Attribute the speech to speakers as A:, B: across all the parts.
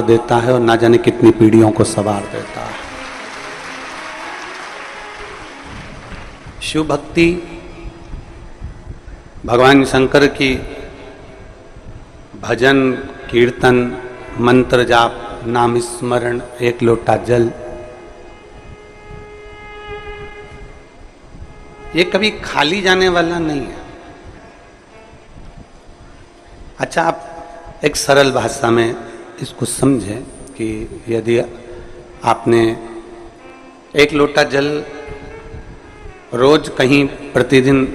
A: देता है और ना जाने कितनी पीढ़ियों को सवार देता है। शिव भक्ति भगवान शंकर की भजन कीर्तन मंत्र जाप नाम स्मरण एक लोटा जल, ये कभी खाली जाने वाला नहीं है। अच्छा, आप एक सरल भाषा में इसको समझें कि यदि आपने एक लोटा जल रोज कहीं प्रतिदिन,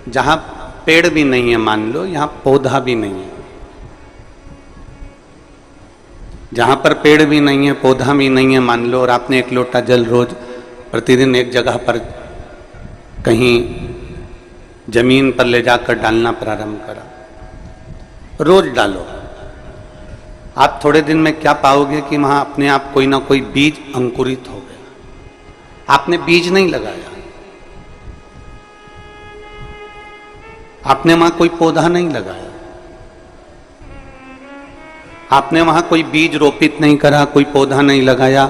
A: जहां पेड़ भी नहीं है, मान लो यहां पौधा भी नहीं है, जहां पर पेड़ भी नहीं है पौधा भी नहीं है मान लो, और आपने एक लोटा जल रोज प्रतिदिन एक जगह पर कहीं जमीन पर ले जाकर डालना प्रारंभ करा, रोज डालो, आप थोड़े दिन में क्या पाओगे कि वहां अपने आप कोई ना कोई बीज अंकुरित हो गया। आपने बीज नहीं लगाया, आपने वहां कोई पौधा नहीं लगाया, आपने वहां कोई बीज रोपित नहीं करा, कोई पौधा नहीं लगाया,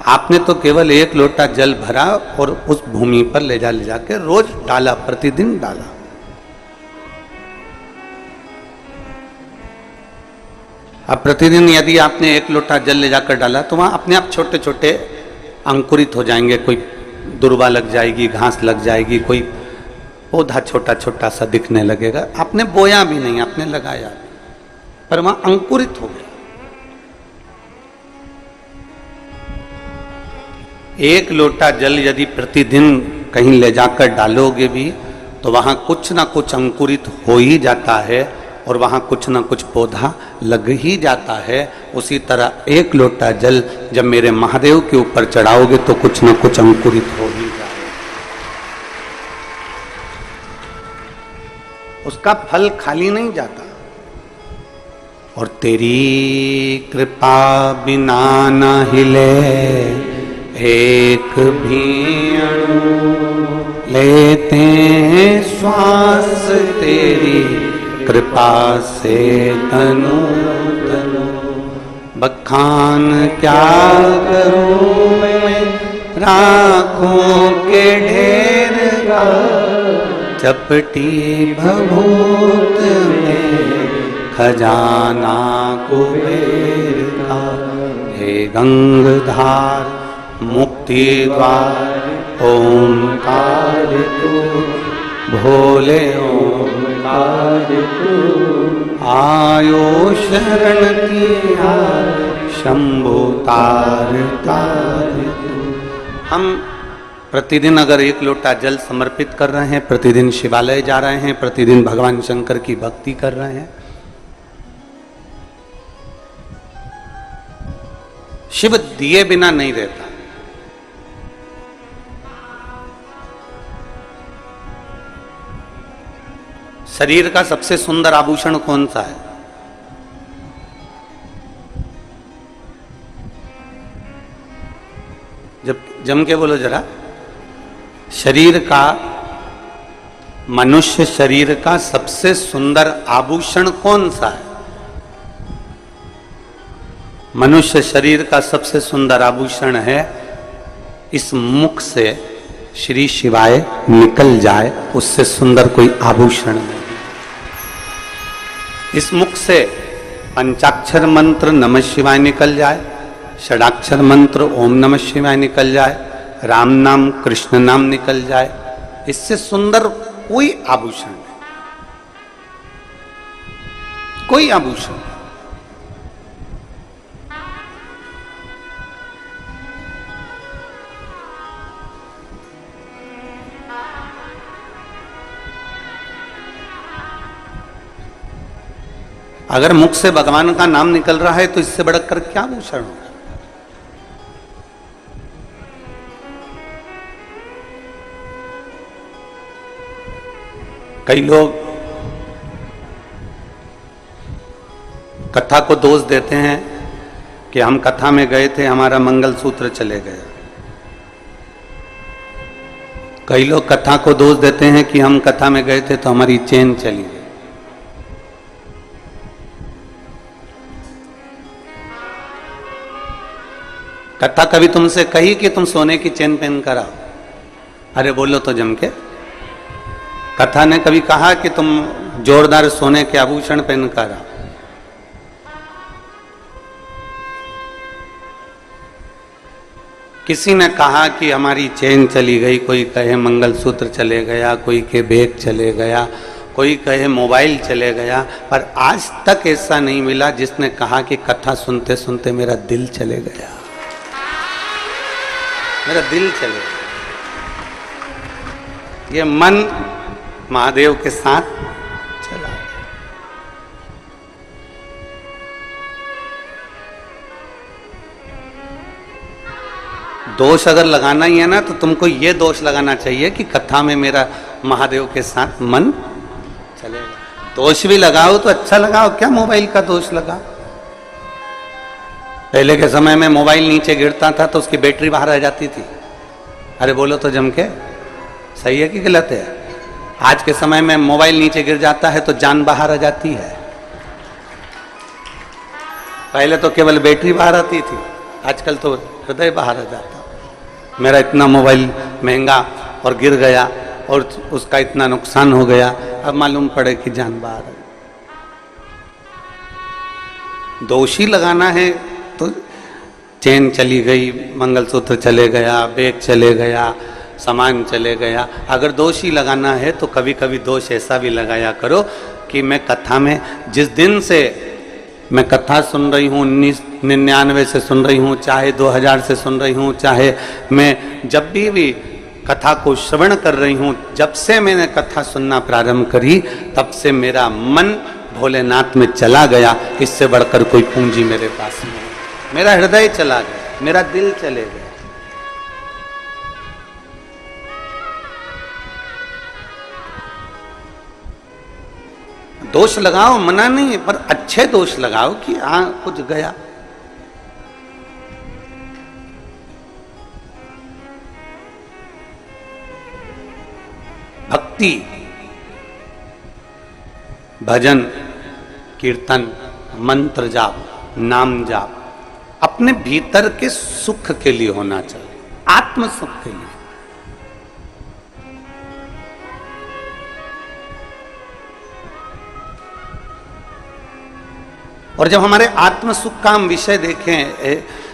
A: आपने तो केवल एक लोटा जल भरा और उस भूमि पर ले जाके रोज डाला, प्रतिदिन डाला। अब प्रतिदिन यदि आपने एक लोटा जल ले जाकर डाला तो वहां अपने आप छोटे छोटे अंकुरित हो जाएंगे, कोई दुर्वा लग जाएगी, घास लग जाएगी, कोई पौधा छोटा छोटा सा दिखने लगेगा। आपने बोया भी नहीं, आपने लगाया, पर वहां अंकुरित हो गया। एक लोटा जल यदि प्रतिदिन कहीं ले जाकर डालोगे भी तो वहां कुछ ना कुछ अंकुरित हो ही जाता है और वहां कुछ ना कुछ पौधा लग ही जाता है। उसी तरह एक लोटा जल जब मेरे महादेव के ऊपर चढ़ाओगे तो कुछ ना कुछ अंकुरित हो ही जाएगा, उसका फल खाली नहीं जाता। और तेरी कृपा बिना न हिले एक भी अणु, लेते हैं श्वास तेरी कृपा से तनु तनु। बखान क्या करूं मैं राखों के ढेर का, चपटी भभूत में खजाना कुबेर का। हे गंगाधार मुक्ति द्वार ओंकार तू, भोले ओंकार तू। आयो शरण किया शंभो तार तार तू। हम प्रतिदिन अगर एक लोटा जल समर्पित कर रहे हैं, प्रतिदिन शिवालय जा रहे हैं, प्रतिदिन भगवान शंकर की भक्ति कर रहे हैं, शिव दिए बिना नहीं रहता। शरीर का सबसे सुंदर आभूषण कौन सा है? जब जम के बोलो जरा। शरीर का, मनुष्य शरीर का सबसे सुंदर आभूषण कौन सा है? मनुष्य शरीर का सबसे सुंदर आभूषण है इस मुख से श्री शिवाय निकल जाए, उससे सुंदर कोई आभूषण नहीं। इस मुख से पंचाक्षर मंत्र नमः शिवाय निकल जाए, षडाक्षर मंत्र ओम नमः शिवाय निकल जाए, राम नाम कृष्ण नाम निकल जाए, इससे सुंदर कोई आभूषण नहीं, कोई आभूषण नहीं। अगर मुख से भगवान का नाम निकल रहा है तो इससे बढ़कर क्या भूषण होगा? कई लोग कथा को दोष देते हैं कि हम कथा में गए थे, हमारा मंगलसूत्र चले गया। कई लोग कथा को दोष देते हैं कि हम कथा में गए थे तो हमारी चेन चली गई। कथा कभी तुमसे कही कि तुम सोने की चेन पहन कर आओ? अरे बोलो तो जम के। कथा ने कभी कहा कि तुम जोरदार सोने के आभूषण पहन कर आओ? किसी ने कहा कि हमारी चेन चली गई, कोई कहे मंगलसूत्र चले गया, कोई के बैग चले गया, कोई कहे मोबाइल चले गया, पर आज तक ऐसा नहीं मिला जिसने कहा कि कथा सुनते सुनते मेरा दिल चले गया, मेरा दिल चले गया। ये मन महादेव के साथ चला गया। दोष अगर लगाना ही है ना, तो तुमको ये दोष लगाना चाहिए कि कथा में मेरा महादेव के साथ मन चलेगा। दोष भी लगाओ तो अच्छा लगाओ, क्या मोबाइल का दोष लगाओ? पहले के समय में मोबाइल नीचे गिरता था तो उसकी बैटरी बाहर आ जाती थी। अरे बोलो तो जम के, सही है कि गलत है? आज के समय में मोबाइल नीचे गिर जाता है तो जान बाहर आ जाती है। पहले तो केवल बैटरी बाहर आती थी, आजकल तो हृदय बाहर आ जाता। मेरा इतना मोबाइल महंगा और गिर गया और उसका इतना नुकसान हो गया, अब मालूम पड़े कि जान बाहर है। दोषी लगाना है तो चेन चली गई, मंगलसूत्र चले गया, बैग चले गया, सामान चले गया। अगर दोषी लगाना है तो कभी कभी दोष ऐसा भी लगाया करो कि मैं कथा में, जिस दिन से मैं कथा सुन रही हूँ, 1999 से सुन रही हूँ, चाहे 2000 से सुन रही हूँ, चाहे मैं जब भी कथा को श्रवण कर रही हूँ, जब से मैंने कथा सुनना प्रारंभ करी तब से मेरा मन भोलेनाथ में चला गया। इससे बढ़कर कोई पूंजी मेरे पास नहीं। मेरा हृदय चला गया, मेरा दिल चले गया। दोष लगाओ, मना नहीं है, पर अच्छे दोष लगाओ कि हाँ कुछ गया। भक्ति, भजन, कीर्तन, मंत्र जाप, नाम जाप अपने भीतर के सुख के लिए होना चाहिए, आत्म सुख के लिए। और जब हमारे आत्म सुख का हम विषय देखें,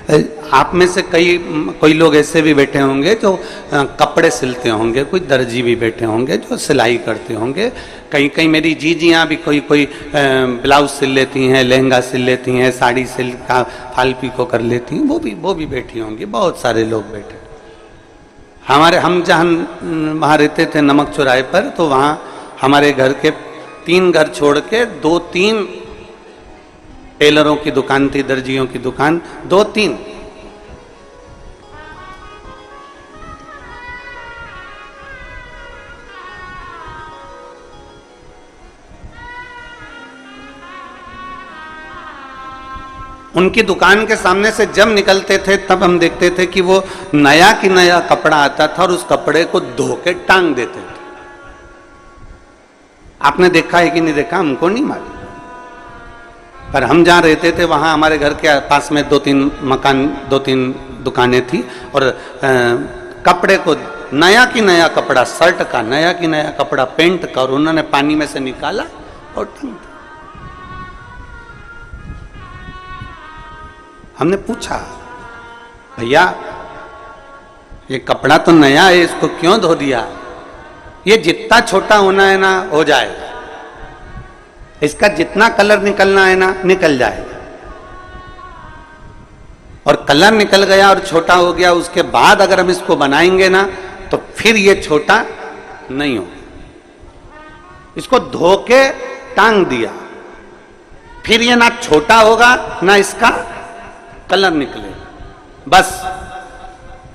A: आप में से कोई लोग ऐसे भी बैठे होंगे जो कपड़े सिलते होंगे, कोई दर्जी भी बैठे होंगे जो सिलाई करते होंगे, कहीं मेरी जीजियाँ भी कोई ब्लाउज सिल लेती हैं, लहंगा सिल लेती हैं, साड़ी सिल का फाल पीको कर लेती हैं, वो भी बैठी होंगी। बहुत सारे लोग बैठे। हम जहाँ वहाँ रहते थे नमक चौराहे पर, तो वहाँ हमारे घर के 3 घर छोड़ के 2-3 टेलरों की दुकान थी, दर्जियों की दुकान 2-3। उनकी दुकान के सामने से जब निकलते थे तब हम देखते थे कि वो नया की नया कपड़ा आता था और उस कपड़े को धो के टांग देते थे। आपने देखा है कि नहीं देखा हमको नहीं मालूम, पर हम जहाँ रहते थे वहाँ हमारे घर के पास में 2-3 दुकानें थी और कपड़े को नया की नया कपड़ा, शर्ट का नया की नया कपड़ा, पेंट का, और उन्होंने पानी में से निकाला और टांग दिया। हमने पूछा, भैया ये कपड़ा तो नया है, इसको क्यों धो दिया? ये जितना छोटा होना है ना हो जाएगा, इसका जितना कलर निकलना है ना निकल जाएगा। और कलर निकल गया और छोटा हो गया, उसके बाद अगर हम इसको बनाएंगे ना तो फिर ये छोटा नहीं होगा। इसको धो के टांग दिया, फिर ये ना छोटा होगा ना इसका कलर निकलेगा। बस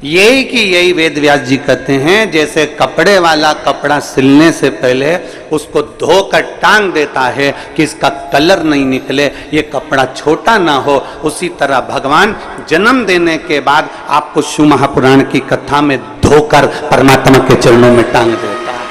A: यही कि यही वेद व्यास जी कहते हैं, जैसे कपड़े वाला कपड़ा सिलने से पहले उसको धोकर टांग देता है कि इसका कलर नहीं निकले, ये कपड़ा छोटा ना हो, उसी तरह भगवान जन्म देने के बाद आपको शिव महापुराण की कथा में धोकर परमात्मा के चरणों में टांग देता है।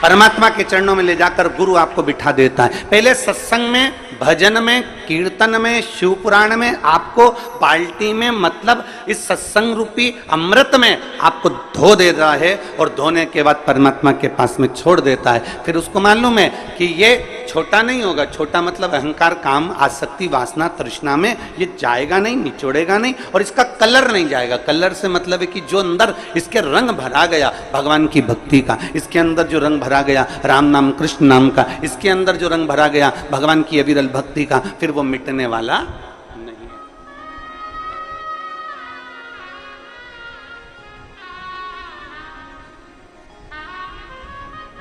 A: परमात्मा के चरणों में ले जाकर गुरु आपको बिठा देता है। पहले सत्संग में भजन में, कीर्तन में, शिव पुराण में आपको बाल्टी में, मतलब इस सत्संग रूपी अमृत में आपको धो देता है और धोने के बाद परमात्मा के पास में छोड़ देता है। फिर उसको मालूम है कि ये छोटा नहीं होगा, छोटा मतलब अहंकार, काम, आसक्ति, वासना, तृष्णा में ये जाएगा नहीं, निचोड़ेगा नहीं, और इसका कलर नहीं जाएगा। कलर से मतलब है कि जो अंदर इसके रंग भरा गया भगवान की भक्ति का, इसके अंदर जो रंग भरा गया राम नाम, कृष्ण नाम का, इसके अंदर जो रंग भरा गया भगवान की अविरल भक्ति का, फिर वो मिटने वाला नहीं है।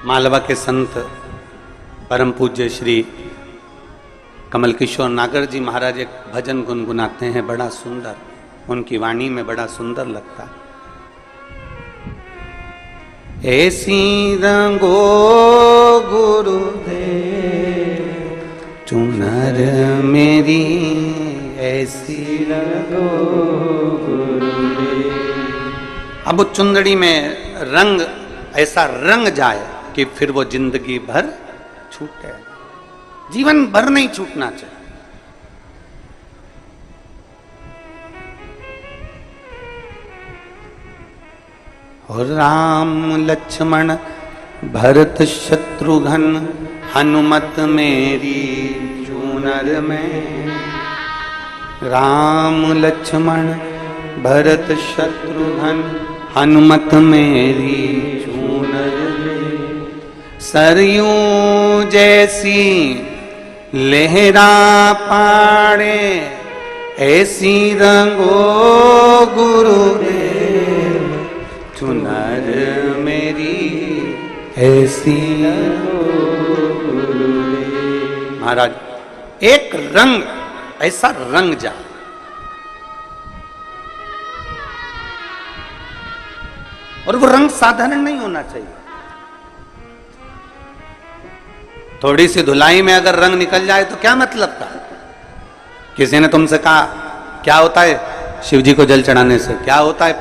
A: मालवा के संत परम पूज्य श्री कमल किशोर नागर जी महाराज एक भजन गुनगुनाते हैं, बड़ा सुंदर, उनकी वाणी में बड़ा सुंदर लगता है। ऐसी रंगो गुरुदेव चुनर मेरी, ऐसी रंगो गुरुदेव। अब वो चुंदड़ी में रंग ऐसा रंग जाए कि फिर वो जिंदगी भर छूटे, जीवन भर नहीं छूटना चाहिए। और राम लक्ष्मण भरत शत्रुघ्न हनुमत मेरी चूनर में, राम लक्ष्मण भरत शत्रुघ्न हनुमत मेरी चूनर में, सरयूं जैसी लहरा पाड़े ऐसी रंगो गुरुदेव चुनर मेरी, ऐसी महाराज एक रंग ऐसा रंग जा, और वो रंग साधारण नहीं होना चाहिए। थोड़ी सी धुलाई में अगर रंग निकल जाए तो क्या मतलब था? किसी ने तुमसे कहा क्या होता है शिव जी को जल चढ़ाने से, क्या होता है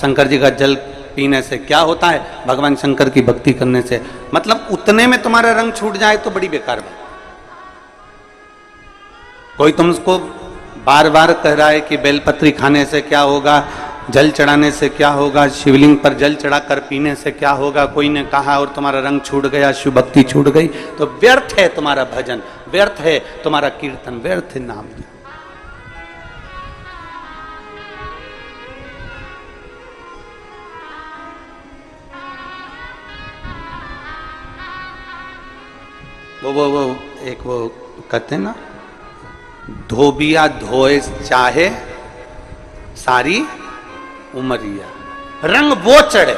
A: शंकर जी का जल पीने से, क्या होता है भगवान शंकर की भक्ति करने से, मतलब उतने में तुम्हारा रंग छूट जाए तो बड़ी बेकार बात। कोई तुमको बार बार कह रहा है कि बेलपत्री खाने से क्या होगा, जल चढ़ाने से क्या होगा, शिवलिंग पर जल चढ़ाकर पीने से क्या होगा, कोई ने कहा और तुम्हारा रंग छूट गया, शिव भक्ति छूट गई, तो व्यर्थ है तुम्हारा भजन, व्यर्थ है तुम्हारा कीर्तन, व्यर्थ है नाम। वो एक वो कहते हैं ना, धोबिया धोए चाहे सारी उमरिया, रंग वो चढ़े,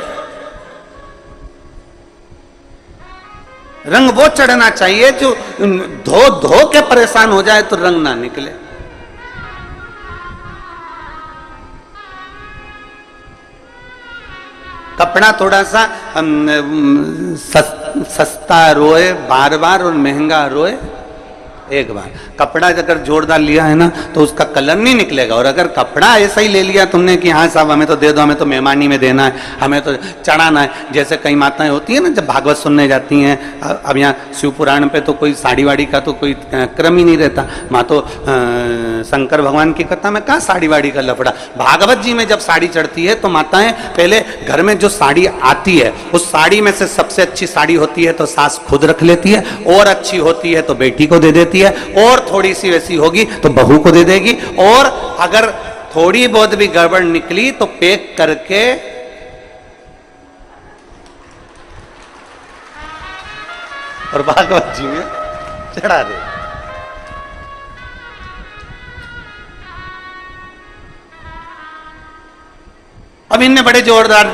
A: रंग वो चढ़ना चाहिए जो धो धो के परेशान हो जाए तो रंग ना निकले। कपड़ा थोड़ा सा सस्ता रोए बार बार और महंगा रोए एक बार। कपड़ा अगर जोरदार लिया है ना तो उसका कलर नहीं निकलेगा, और अगर कपड़ा ऐसा ही ले लिया तुमने कि हाँ साहब हमें तो दे दो, हमें तो मेहमानी में देना है, हमें तो चढ़ाना है, जैसे कई माताएं होती है ना जब भागवत सुनने जाती हैं, अब यहाँ शिव पुराण पे तो कोई साड़ी वाड़ी का तो कोई क्रम ही नहीं रहता, माँ तो शंकर भगवान की कथा में कहाँ साड़ी वाड़ी का लफड़ा। भागवत जी में जब साड़ी चढ़ती है तो माताएं पहले घर में जो साड़ी आती है उस साड़ी में से सबसे अच्छी साड़ी होती है तो सास खुद रख लेती है, और अच्छी होती है तो बेटी को दे देती है, और थोड़ी सी वैसी होगी तो बहू को दे देगी, और अगर थोड़ी बहुत भी गड़बड़ निकली तो पैक करके और भागवत जी में चढ़ा दे। अब इनने बड़े जोरदार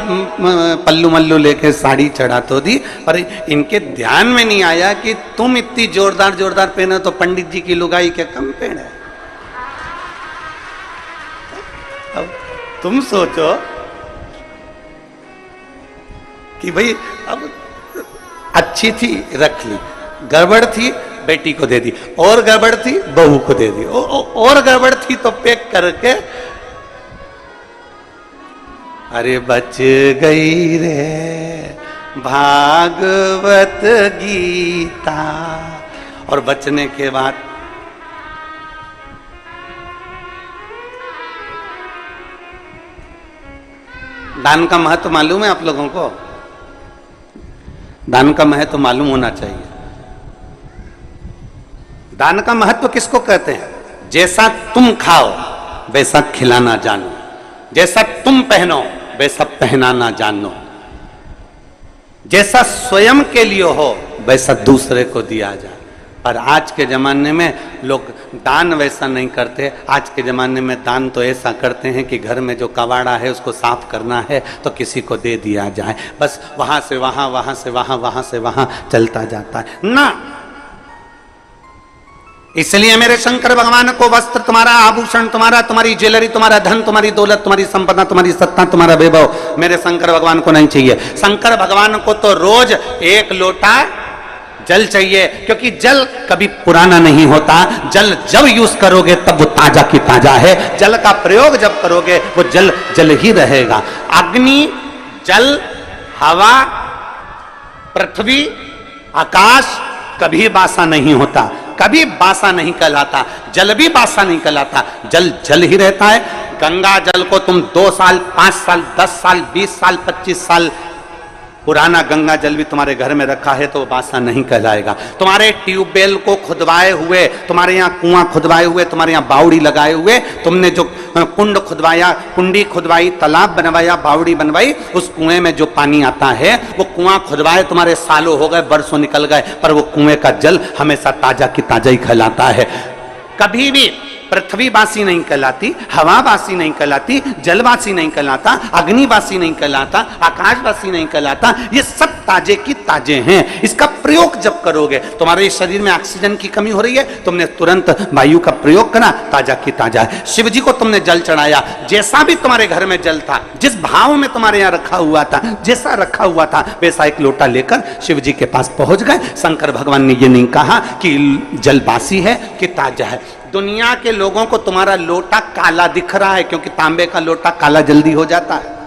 A: पल्लू मल्लू लेके साड़ी चढ़ा तो दी, पर इनके ध्यान में नहीं आया कि तुम इतनी जोरदार जोरदार पहने तो पंडित जी की लुगाई क्या कम पहने है। अब तुम सोचो कि भाई अब अच्छी थी रख ली, गड़बड़ थी बेटी को दे दी, और गड़बड़ थी बहू को दे दी, और गड़बड़ थी तो पैक करके, अरे बच गई रे भागवत गीता। और बचने के बाद दान का महत्व मालूम है आप लोगों को? दान का महत्व मालूम होना चाहिए। दान का महत्व किसको कहते हैं? जैसा तुम खाओ वैसा खिलाना जानो, जैसा तुम पहनो वैसा पहनाना जानो, जैसा स्वयं के लिए हो वैसा दूसरे को दिया जाए। पर आज के जमाने में लोग दान वैसा नहीं करते। आज के जमाने में दान तो ऐसा करते हैं कि घर में जो कबाड़ा है उसको साफ करना है तो किसी को दे दिया जाए, बस वहां से वहां, वहां से वहां, वहां से वहां चलता जाता है ना। इसलिए मेरे शंकर भगवान को वस्त्र तुम्हारा, आभूषण तुम्हारा, तुम्हारी ज्वेलरी, तुम्हारा धन, तुम्हारी दौलत, तुम्हारी संपदा, तुम्हारी सत्ता, तुम्हारा वैभव मेरे शंकर भगवान को नहीं चाहिए। शंकर भगवान को तो रोज एक लोटा जल चाहिए, क्योंकि जल कभी पुराना नहीं होता। जल जब यूज करोगे तब वो ताजा की ताजा है। जल का प्रयोग जब करोगे वो जल जल ही रहेगा। अग्नि, जल, हवा, पृथ्वी, आकाश कभी बासा नहीं होता, कभी बासा नहीं कहलाता। जल भी बासा नहीं कहलाता, जल जल ही रहता है। गंगा जल को तुम 2 साल, 5 साल, 10 साल, 20 साल, 25 साल पुराना गंगा जल भी तुम्हारे घर में रखा है तो वो बासा नहीं कहलाएगा। तुम्हारे ट्यूबवेल को खुदवाए हुए, तुम्हारे यहाँ कुआं खुदवाए हुए, तुम्हारे यहाँ बावड़ी लगाए हुए, तुमने जो कुंड खुदवाया, कुंडी खुदवाई, तालाब बनवाया, बावड़ी बनवाई, उस कुएं में जो पानी आता है वो कुआं खुदवाए तुम्हारे सालों हो गए, बरसों निकल गए, पर वो कुएं का जल हमेशा ताजा की ताजा ही कहलाता है। कभी भी पृथ्वी बासी नहीं कहलाती, हवा बासी नहीं कहलाती, जलवासी नहीं कहलाता, अग्निवासी नहीं कहलाता, आकाशवासी नहीं कहलाता। ये सब ताजे की ताजे हैं। इसका प्रयोग जब करोगे, तुम्हारे शरीर में ऑक्सीजन की कमी हो रही है, तुमने तुरंत वायु का प्रयोग करा, ताजा की ताजा है। शिव जी को तुमने जल चढ़ाया, जैसा भी तुम्हारे घर में जल था, जिस भाव में तुम्हारे यहाँ रखा हुआ था, जैसा रखा हुआ था वैसा एक लोटा लेकर शिव जी के पास पहुंच गए। शंकर भगवान ने ये नहीं कहा कि जल बासी है कि ताजा है। दुनिया के लोगों को तुम्हारा लोटा काला दिख रहा है, क्योंकि तांबे का लोटा काला जल्दी हो जाता है।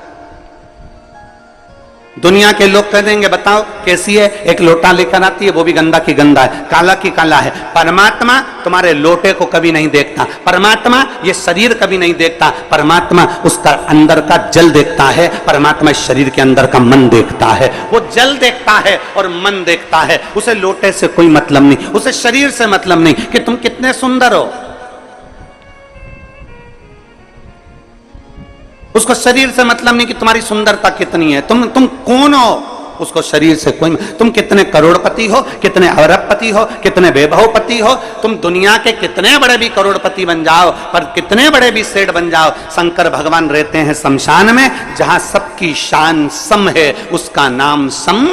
A: दुनिया के लोग कह देंगे बताओ कैसी है, एक लोटा लेकर आती है वो भी गंदा की गंदा है, काला की काला है। परमात्मा तुम्हारे लोटे को कभी नहीं देखता, परमात्मा ये शरीर कभी नहीं देखता, परमात्मा उसका अंदर का जल देखता है, परमात्मा इस शरीर के अंदर का मन देखता है। वो जल देखता है और मन देखता है। उसे लोटे से कोई मतलब नहीं, उसे शरीर से मतलब नहीं कि तुम कितने सुंदर हो, उसको शरीर से मतलब नहीं कि तुम्हारी सुंदरता कितनी है, तुम कौन हो, उसको शरीर से कोई। तुम कितने करोड़पति हो, कितने अरबपति हो, कितने वैभवपति हो, तुम दुनिया के कितने बड़े भी करोड़पति बन जाओ, पर कितने बड़े भी सेठ बन जाओ, शंकर भगवान रहते हैं शमशान में, जहां सबकी शान सम है, उसका नाम सम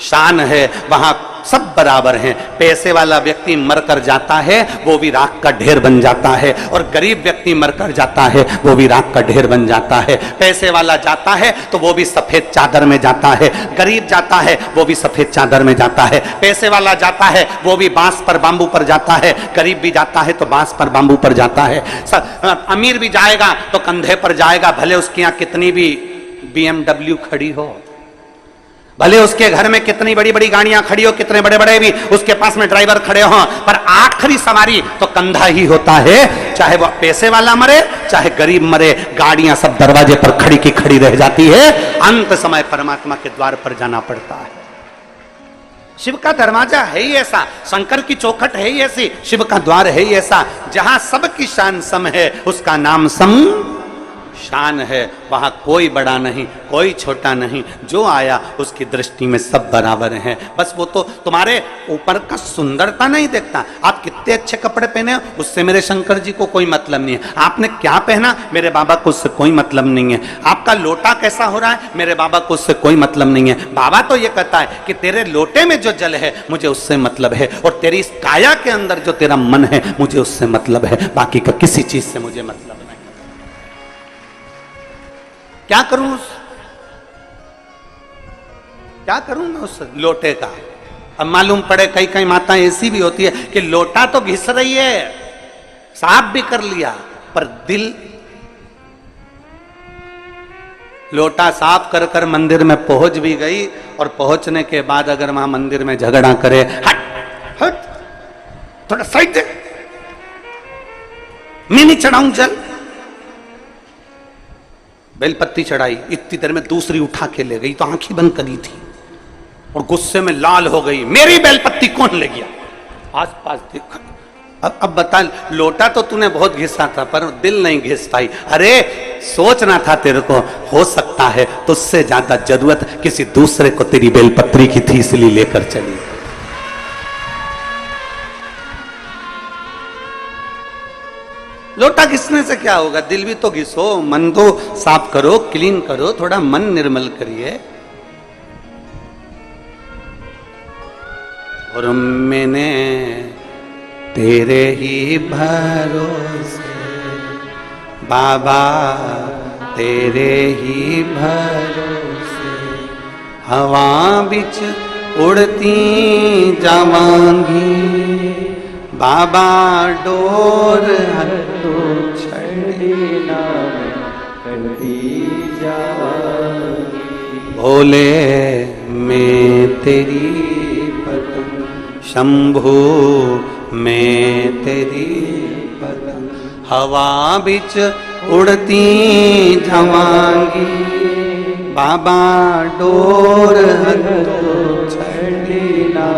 A: शान है, वहां सब बराबर हैं। पैसे वाला व्यक्ति मरकर जाता है वो भी राख का ढेर बन जाता है, और गरीब व्यक्ति मरकर जाता है वो भी राख का ढेर बन जाता है। पैसे वाला जाता है तो वो भी सफेद चादर में जाता है, गरीब जाता है वो भी सफेद चादर में जाता है। पैसे वाला जाता है वो भी बांस पर बांबू पर जाता है, गरीब भी जाता है तो बांस पर बांबू पर जाता है। अमीर भी जाएगा तो कंधे पर जाएगा, भले उसके यहाँ कितनी भी BMW खड़ी हो, भले उसके घर में कितनी बड़ी बड़ी गाड़ियां खड़ी हो, कितने बड़े बड़े भी उसके पास में ड्राइवर खड़े हों, पर आखिरी सवारी तो कंधा ही होता है। चाहे वो पैसे वाला मरे चाहे गरीब मरे, गाड़ियां सब दरवाजे पर खड़ी की खड़ी रह जाती है। अंत समय परमात्मा के द्वार पर जाना पड़ता है। शिव का दरवाजा है ही ऐसा, शंकर की चौखट है ही ऐसी, शिव का द्वार है ही ऐसा, जहां सबकी शान सम है, उसका नाम सम शान है। वहां कोई बड़ा नहीं, कोई छोटा नहीं, जो आया उसकी दृष्टि में सब बराबर हैं। बस वो तो तुम्हारे ऊपर का सुंदरता नहीं देखता, आप कितने अच्छे कपड़े पहने उससे मेरे शंकर जी को कोई मतलब नहीं है, आपने क्या पहना मेरे बाबा को उससे कोई मतलब नहीं है, आपका लोटा कैसा हो रहा है मेरे बाबा को उससे कोई मतलब नहीं है। बाबा तो ये कहता है कि तेरे लोटे में जो जल है मुझे उससे मतलब है, और तेरी इस काया के अंदर जो तेरा मन है मुझे उससे मतलब है, बाकी का किसी चीज से मुझे मतलब नहीं। क्या करूं मैं उस लोटे का? अब मालूम पड़े कई कई माताएं ऐसी भी होती है कि लोटा तो घिस रही है, साफ भी कर लिया, पर दिल, लोटा साफ कर कर मंदिर में पहुंच भी गई, और पहुंचने के बाद अगर वहां मंदिर में झगड़ा करे, हट हट थोड़ा साइड दे, मैं नहीं चढ़ाऊं जल, बेलपत्ती चढ़ाई, इतनी देर में दूसरी उठा के ले गई, तो आंखें बंद करी थी और गुस्से में लाल हो गई, मेरी बेलपत्ती कौन ले गया? आस पास देखा, अब बता, लोटा तो तूने बहुत घिसा था पर दिल नहीं घिस पाई। अरे सोचना था तेरे को, हो सकता है तुझसे ज्यादा जरूरत किसी दूसरे को तेरी बेलपत्री की थी, इसलिए लेकर चली। लोटा घिसने से क्या होगा? दिल भी तो घिसो, मन तो साफ करो, क्लीन करो, थोड़ा मन निर्मल करिए। और मैंने तेरे ही भरोसे बाबा, तेरे ही भरोसे हवा बिच उड़ती जावांगी बाबा, डोर हटो छड़ी ना कटी जावांगी। भोले मैं तेरी पतंग, शंभू मैं तेरी पतंग, हवा बिच उड़ती जावांगी बाबा, डोर हटो छड़ी ना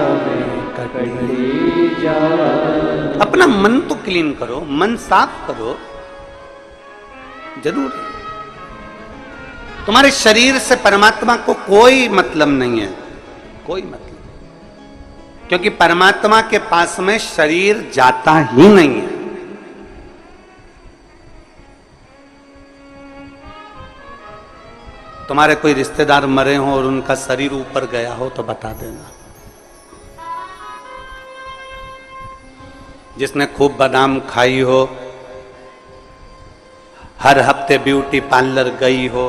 A: कटी जावांगी। अपना मन तो क्लीन करो, मन साफ करो। जरूर तुम्हारे शरीर से परमात्मा को कोई मतलब नहीं है, कोई मतलब, क्योंकि परमात्मा के पास में शरीर जाता ही नहीं है। तुम्हारे कोई रिश्तेदार मरे हो और उनका शरीर ऊपर गया हो तो बता देना। जिसने खूब बादाम खाई हो, हर हफ्ते ब्यूटी पार्लर गई हो,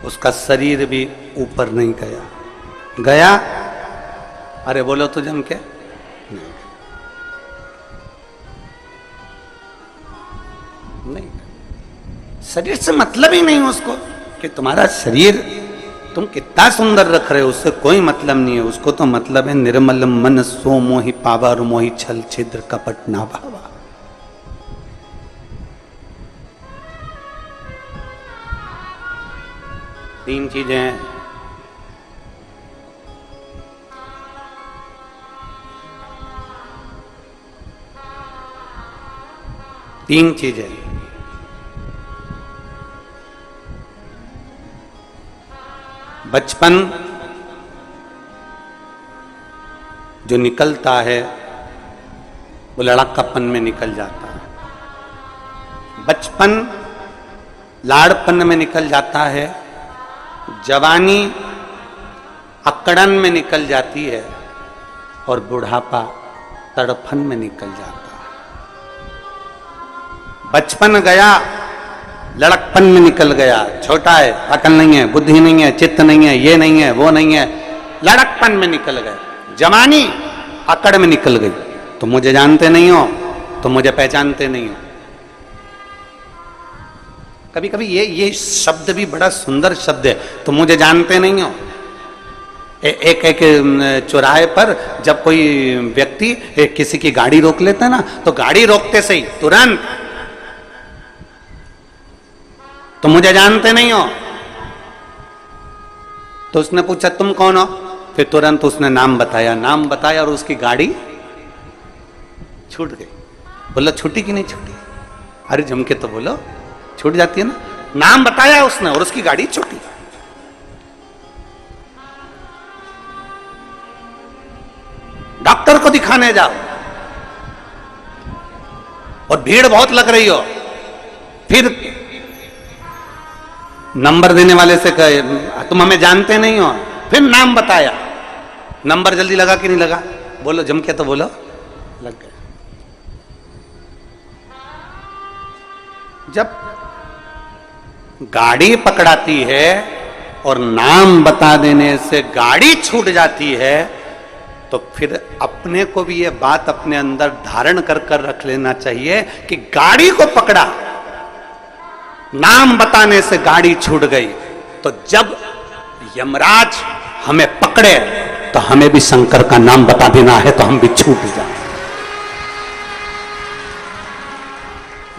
A: उसका शरीर भी ऊपर नहीं गया। गया? अरे बोलो तो जम के नहीं। शरीर से मतलब ही नहीं उसको कि तुम्हारा शरीर तुम कितना सुंदर रख रहे हो, उससे कोई मतलब नहीं है। उसको तो मतलब है निर्मल मन सो मोहि पावा, और मोहि छल छिद्र कपट ना भावा। तीन चीजें हैं। तीन चीजें, बचपन जो निकलता है वो लड़कापन में निकल जाता है। बचपन लाड़पन में निकल जाता है, जवानी अकड़न में निकल जाती है, और बुढ़ापा तड़फन में निकल जाता है। बचपन गया, लड़कपन में निकल गया, छोटा है, अकल नहीं है, बुद्धि नहीं है, चित्त नहीं है, ये नहीं है, वो नहीं है, लड़कपन में निकल गए। जवानी अकड़ में निकल गई, तुम मुझे जानते नहीं हो, तुम मुझे पहचानते नहीं हो। कभी कभी ये शब्द भी बड़ा सुंदर शब्द है, तुम मुझे जानते नहीं हो। एक चौराहे पर जब कोई व्यक्ति किसी की गाड़ी रोक लेता है ना, तो गाड़ी रोकते से ही तुरंत तुम मुझे जानते नहीं हो। तो उसने पूछा तुम कौन हो? फिर तुरंत उसने नाम बताया और उसकी गाड़ी छूट गई। बोला छूटी कि नहीं छूटी? अरे जम के तो बोलो, छूट जाती है ना। नाम बताया उसने और उसकी गाड़ी छूटी। डॉक्टर को दिखाने जाओ और भीड़ बहुत लग रही हो, फिर नंबर देने वाले से कहे तुम हमें जानते नहीं हो, फिर नाम बताया, नंबर जल्दी लगा कि नहीं लगा? बोलो जम के तो बोलो, लग गया। जब गाड़ी पकड़ाती है और नाम बता देने से गाड़ी छूट जाती है, तो फिर अपने को भी ये बात अपने अंदर धारण कर रख लेना चाहिए कि गाड़ी को पकड़ा, नाम बताने से गाड़ी छूट गई, तो जब यमराज हमें पकड़े तो हमें भी शंकर का नाम बता देना है, तो हम भी छूट जाए।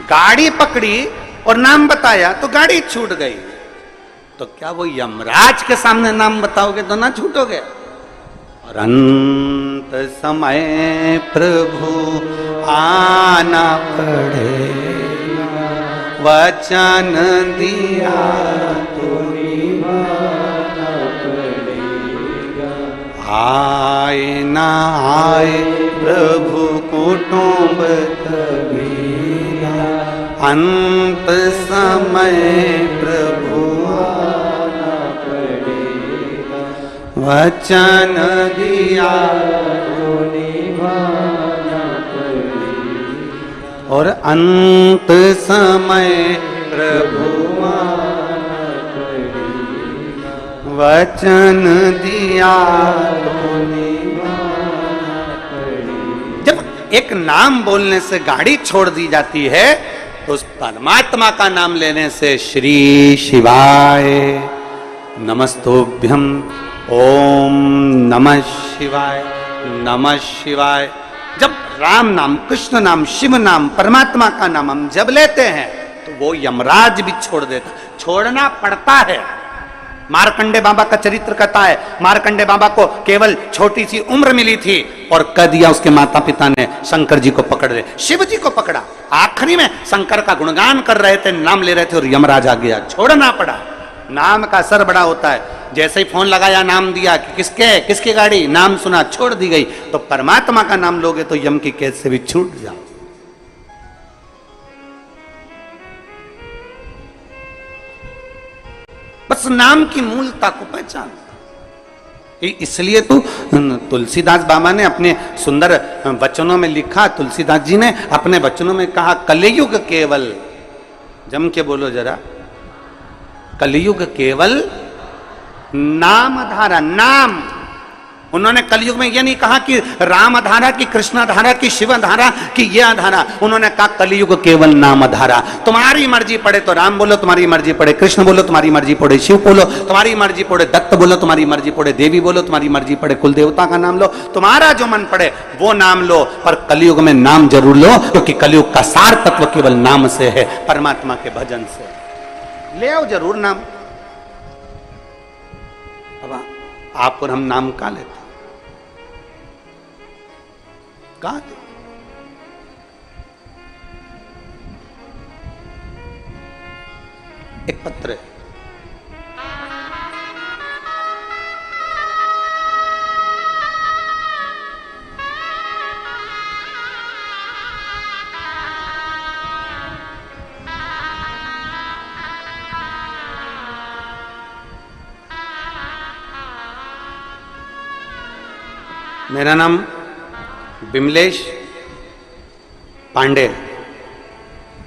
A: गाड़ी पकड़ी और नाम बताया तो गाड़ी छूट गई। तो क्या वो यमराज के सामने नाम बताओगे तो ना छूटोगे? और अंत समय प्रभु आना पड़ेगा, वचन दिया तो निभाना पड़ेगा। आए ना आए प्रभु कुटुंब कबीरा, अंत समय प्रभु आना पड़ेगा, वचन दिया तो निभाना पड़ेगा। और अंत समय प्रभु आना पड़ेगा, वचन दिया तो निभाना पड़ेगा। जब एक नाम बोलने से गाड़ी छोड़ दी जाती है तो उस परमात्मा का नाम लेने से श्री शिवाय नमस्तुभ्यं, ओम नमः शिवाय, नमः शिवाय। जब राम नाम, कृष्ण नाम, शिव नाम, परमात्मा का नाम हम जब लेते हैं तो वो यमराज भी छोड़ देता, छोड़ना पड़ता है। मार्कंडे बाबा का चरित्र कहता है, मार्कंडे बाबा को केवल छोटी सी उम्र मिली थी और कह दिया उसके माता पिता ने शंकर जी को पकड़ ले, शिव जी को पकड़ा। आखिरी में शंकर का गुणगान कर रहे थे, नाम ले रहे थे और यमराज आ गया, छोड़ना पड़ा। नाम का असर बड़ा होता है। जैसे ही फोन लगाया, नाम दिया कि किसकी गाड़ी, नाम सुना, छोड़ दी गई। तो परमात्मा का नाम लोगे तो यम की कैद से भी छूट जाओ। बस नाम की मूलता को पहचान। इसलिए तो तुलसीदास बाबा ने अपने सुंदर वचनों में लिखा, तुलसीदास जी ने अपने वचनों में कहा, कलयुग केवल, जम के बोलो जरा, कलयुग केवल नाम धारा। नाम, उन्होंने कलयुग में यह नहीं कहा कि राम धारा की, कृष्ण धारा की, शिव धारा की, यह धारा। उन्होंने कहा कलयुग केवल नाम धारा। तुम्हारी मर्जी पड़े तो राम बोलो, तुम्हारी मर्जी पड़े कृष्ण बोलो, तुम्हारी मर्जी पड़े शिव बोलो, तुम्हारी मर्जी पड़े दत्त बोलो, तुम्हारी मर्जी पड़े देवी बोलो, तुम्हारी मर्जी पड़े कुल देवता का नाम लो, तुम्हारा जो मन पड़े वो नाम लो। पर कलयुग में नाम जरूर लो, क्योंकि कलयुग का सार तत्व केवल नाम से है, परमात्मा के भजन से। ले आओ जरूर नाम। अब आप और हम नाम का लेते, कहा एक पत्र है, मेरा नाम बिमलेश पांडे,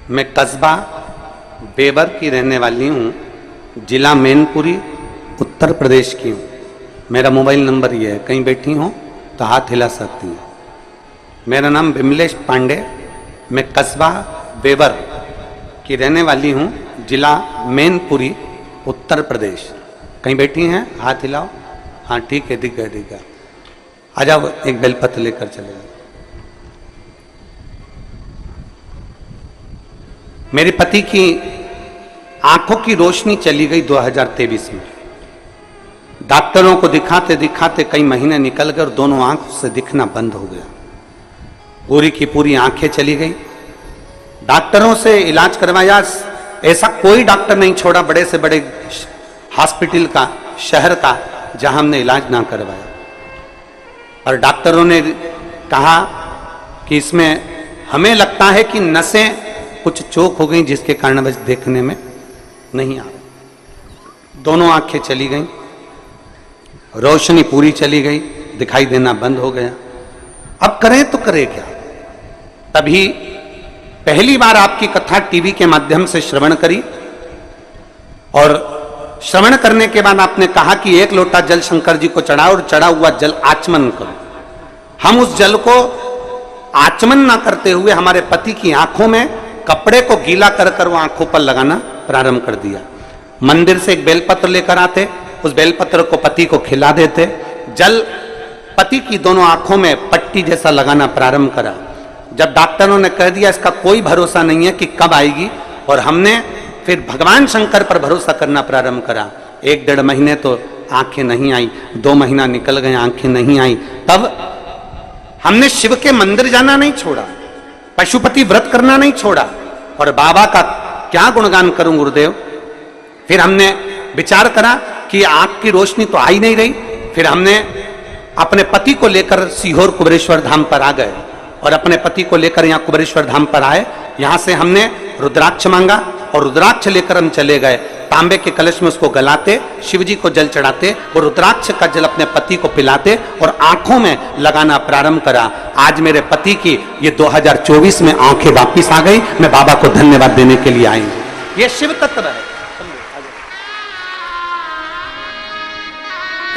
A: मैं कस्बा बेबर की रहने वाली हूँ, जिला मैनपुरी, उत्तर प्रदेश की हूँ। मेरा मोबाइल नंबर ये है, कहीं बैठी हो तो हाथ हिला सकती हैं। मेरा नाम बिमलेश पांडे, मैं कस्बा बेबर की रहने वाली हूँ, जिला मैनपुरी, उत्तर प्रदेश। कहीं बैठी हैं, हाथ हिलाओ। हाँ ठीक है, दिख गया। आ जाओ, एक बेलपत्र लेकर चले जाओ। मेरे पति की आंखों की रोशनी चली गई 2023 में। डॉक्टरों को दिखाते दिखाते कई महीने निकल गए और दोनों आंखों से दिखना बंद हो गया। पूरी की पूरी आंखें चली गई। डॉक्टरों से इलाज करवाया, ऐसा कोई डॉक्टर नहीं छोड़ा बड़े से बड़े हॉस्पिटल का, शहर का, जहां हमने इलाज ना करवाया। और डॉक्टरों ने कहा कि इसमें हमें लगता है कि नसें कुछ चोक हो गई, जिसके कारण बस देखने में नहीं आ रहा। दोनों आंखें चली गई, रोशनी पूरी चली गई, दिखाई देना बंद हो गया। अब करें तो करें क्या? तभी पहली बार आपकी कथा टीवी के माध्यम से श्रवण करी, और श्रवण करने के बाद आपने कहा कि 1 लोटा जल शंकर जी को चढ़ाओ और चढ़ा हुआ जल आचमन करो। हम उस जल को आचमन ना करते हुए हमारे पति की आंखों में कपड़े को गीला कर वो आंखों पर लगाना प्रारंभ कर दिया। मंदिर से एक बेलपत्र लेकर आते, उस बेलपत्र को पति को खिला देते, जल पति की दोनों आंखों में पट्टी जैसा लगाना प्रारंभ करा। जब डॉक्टरों ने कह दिया इसका कोई भरोसा नहीं है कि कब आएगी और हमने फिर भगवान शंकर पर भरोसा करना प्रारंभ करा। 1-1.5 महीने तो आंखें नहीं आई, 2 महीना निकल गए, आंखें नहीं आई। तब हमने शिव के मंदिर जाना नहीं छोड़ा, पशुपति व्रत करना नहीं छोड़ा, और बाबा का क्या गुणगान करूं गुरुदेव। फिर हमने विचार करा कि आंख की रोशनी तो आई नहीं रही। फिर हमने अपने पति को लेकर सीहोर कुबेरेश्वर धाम पर आ गए, और अपने पति को लेकर यहाँ कुबेरेश्वर धाम पर आए। यहाँ से हमने रुद्राक्ष मांगा, और रुद्राक्ष लेकर हम चले गए। तांबे के कलश में उसको गलाते, शिव जी को जल चढ़ाते, और रुद्राक्ष का जल अपने पति को पिलाते और आंखों में लगाना प्रारंभ करा। आज मेरे पति की ये 2024 में आंखें वापिस आ गई। मैं बाबा को धन्यवाद देने के लिए आई हूं। ये शिव तत्व है,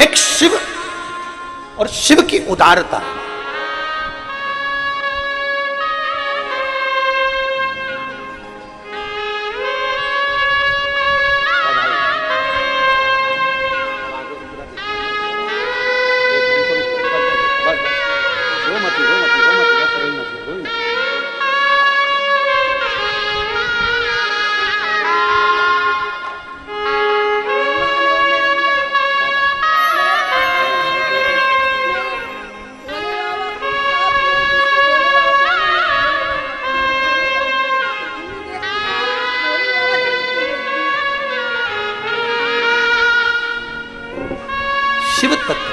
A: एक शिव और शिव की उदारता। शिव तत्व।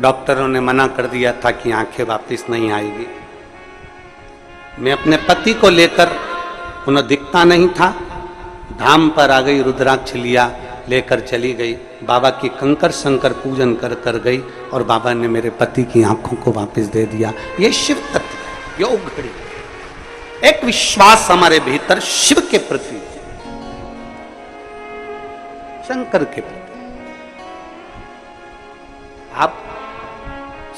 A: डॉक्टरों ने मना कर दिया था कि आंखें वापस नहीं आएगी। मैं अपने पति को लेकर, उन्हें दिखता नहीं था, धाम पर आ गई, रुद्राक्ष लिया, लेकर चली गई। बाबा की कंकर शंकर पूजन कर कर गई, और बाबा ने मेरे पति की आंखों को वापस दे दिया। ये शिव तत्व, योग घड़ी, एक विश्वास हमारे भीतर शिव के प्रति, शंकर के प्रति। आप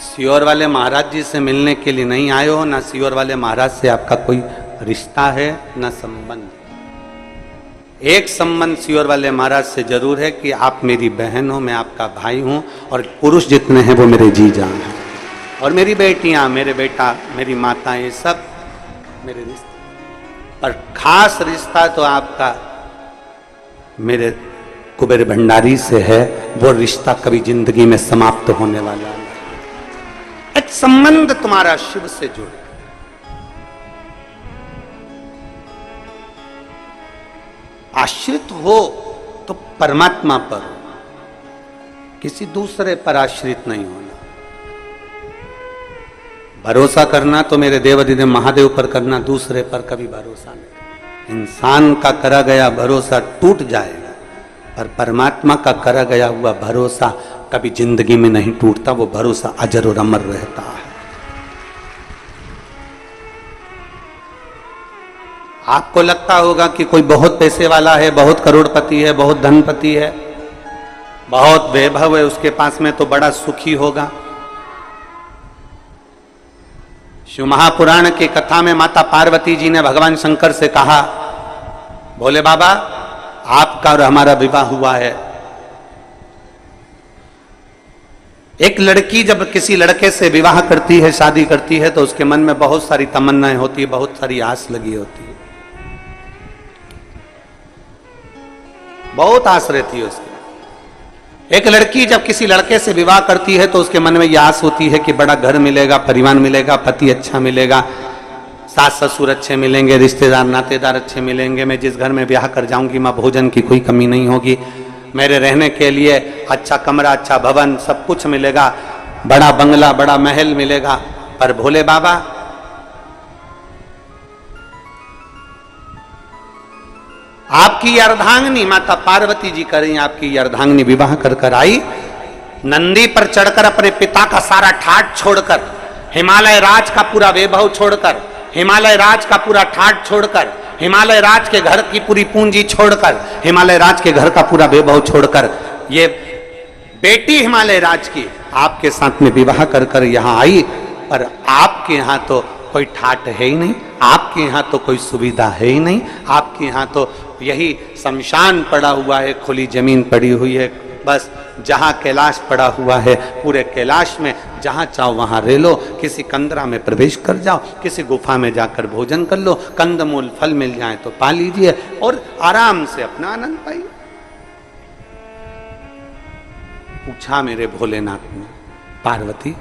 A: सीहोर वाले महाराज जी से मिलने के लिए नहीं आए हो, ना सीहोर वाले महाराज से आपका कोई रिश्ता है, ना संबंध। एक संबंध सीहोर वाले महाराज से जरूर है कि आप मेरी बहन हो, मैं आपका भाई हूं, और पुरुष जितने हैं वो मेरे जीजा हैं, और मेरी बेटियां, मेरे बेटा, मेरी माताएं, सब मेरे रिश्ते। पर खास रिश्ता तो आपका मेरे कुबेर भंडारी से है। वो रिश्ता कभी जिंदगी में समाप्त होने वाला नहीं। एक संबंध तुम्हारा शिव से जुड़े। आश्रित हो तो परमात्मा पर हो, किसी दूसरे पर आश्रित नहीं होना। भरोसा करना तो मेरे देवाधिदेव महादेव पर करना, दूसरे पर कभी भरोसा नहीं। इंसान का करा गया भरोसा टूट जाएगा, पर परमात्मा का करा गया हुआ भरोसा कभी जिंदगी में नहीं टूटता। वो भरोसा अजर और अमर रहता है। आपको लगता होगा कि कोई बहुत पैसे वाला है, बहुत करोड़पति है, बहुत धनपति है, बहुत वैभव है, उसके पास में तो बड़ा सुखी होगा। शिव महापुराण की कथा में माता पार्वती जी ने भगवान शंकर से कहा, भोले बाबा आपका और हमारा विवाह हुआ है। एक लड़की जब किसी लड़के से विवाह करती है, शादी करती है, तो उसके मन में बहुत सारी तमन्नाएं होती है, बहुत सारी आस लगी होती है, बहुत आस रहती है उसकी। एक लड़की जब किसी लड़के से विवाह करती है तो उसके मन में यह आस होती है कि बड़ा घर मिलेगा, परिवार मिलेगा, पति अच्छा मिलेगा, सास ससुर अच्छे मिलेंगे, रिश्तेदार नातेदार अच्छे मिलेंगे, मैं जिस घर में ब्याह कर जाऊंगी मां भोजन की कोई कमी नहीं होगी, मेरे रहने के लिए अच्छा कमरा, अच्छा भवन, सब कुछ मिलेगा, बड़ा बंगला, बड़ा महल मिलेगा। पर भोले बाबा आपकी अर्धांगिनी माता पार्वती जी करें, आपकी अर्धांगिनी विवाह कर कर आई, नंदी पर चढ़कर अपने पिता का सारा ठाट छोड़कर, हिमालय राज का पूरा वैभव छोड़कर, हिमालय राज का पूरा ठाट छोड़कर, हिमालय राज के घर की पूरी पूंजी छोड़कर, हिमालय राज के घर का पूरा वैभव छोड़कर, ये बेटी हिमालय राज की आपके साथ में विवाह कर कर यहां आई। पर आपके यहां तो कोई ठाट है ही नहीं, आपके यहां तो कोई सुविधा है ही नहीं, आपके यहां तो यही शमशान पड़ा हुआ है, खुली जमीन पड़ी हुई है, बस जहां कैलाश पड़ा हुआ है, पूरे कैलाश में जहां चाहो वहां रह लो, किसी कंदरा में प्रवेश कर जाओ, किसी गुफा में जाकर भोजन कर लो, कंदमूल फल मिल जाए तो पा लीजिए और आराम से अपना आनंद पाइए। पूछा मेरे भोलेनाथ ने, पार्वती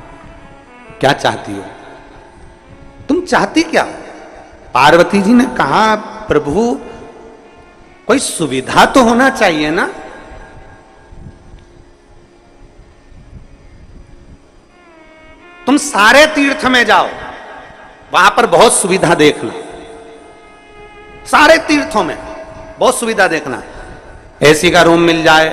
A: क्या चाहती हो, तुम चाहती क्या? पार्वती जी ने कहा, प्रभु कोई सुविधा तो होना चाहिए ना। तुम सारे तीर्थ में जाओ, वहां पर बहुत सुविधा देखना, सारे तीर्थों में बहुत सुविधा देखना। एसी का रूम मिल जाए,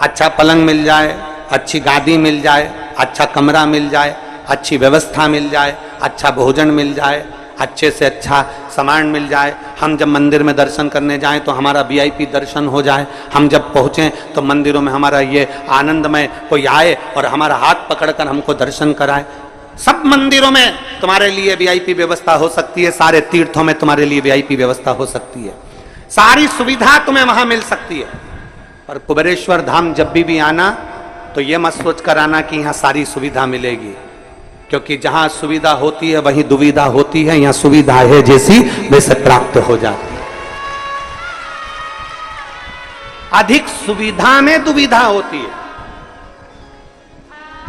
A: अच्छा पलंग मिल जाए, अच्छी गादी मिल जाए, अच्छा कमरा मिल जाए, अच्छी व्यवस्था मिल जाए, अच्छा भोजन मिल जाए, अच्छे से अच्छा सामान मिल जाए। हम जब मंदिर में दर्शन करने जाएं तो हमारा वीआईपी दर्शन हो जाए। हम जब पहुंचें तो मंदिरों में हमारा ये आनंदमय कोई आए और हमारा हाथ पकड़कर हमको दर्शन कराए। सब मंदिरों में तुम्हारे लिए वीआईपी व्यवस्था हो सकती है, सारे तीर्थों में तुम्हारे लिए वीआईपी व्यवस्था हो सकती है, सारी सुविधा तुम्हें वहां मिल सकती है। पर कुबेरेश्वर धाम जब भी आना तो ये मत सोच कर आना कि यहां सारी सुविधा मिलेगी, क्योंकि जहां सुविधा होती है वहीं दुविधा होती है। यहां सुविधा है जैसी वैसे प्राप्त हो जाती है, अधिक सुविधा में दुविधा होती है।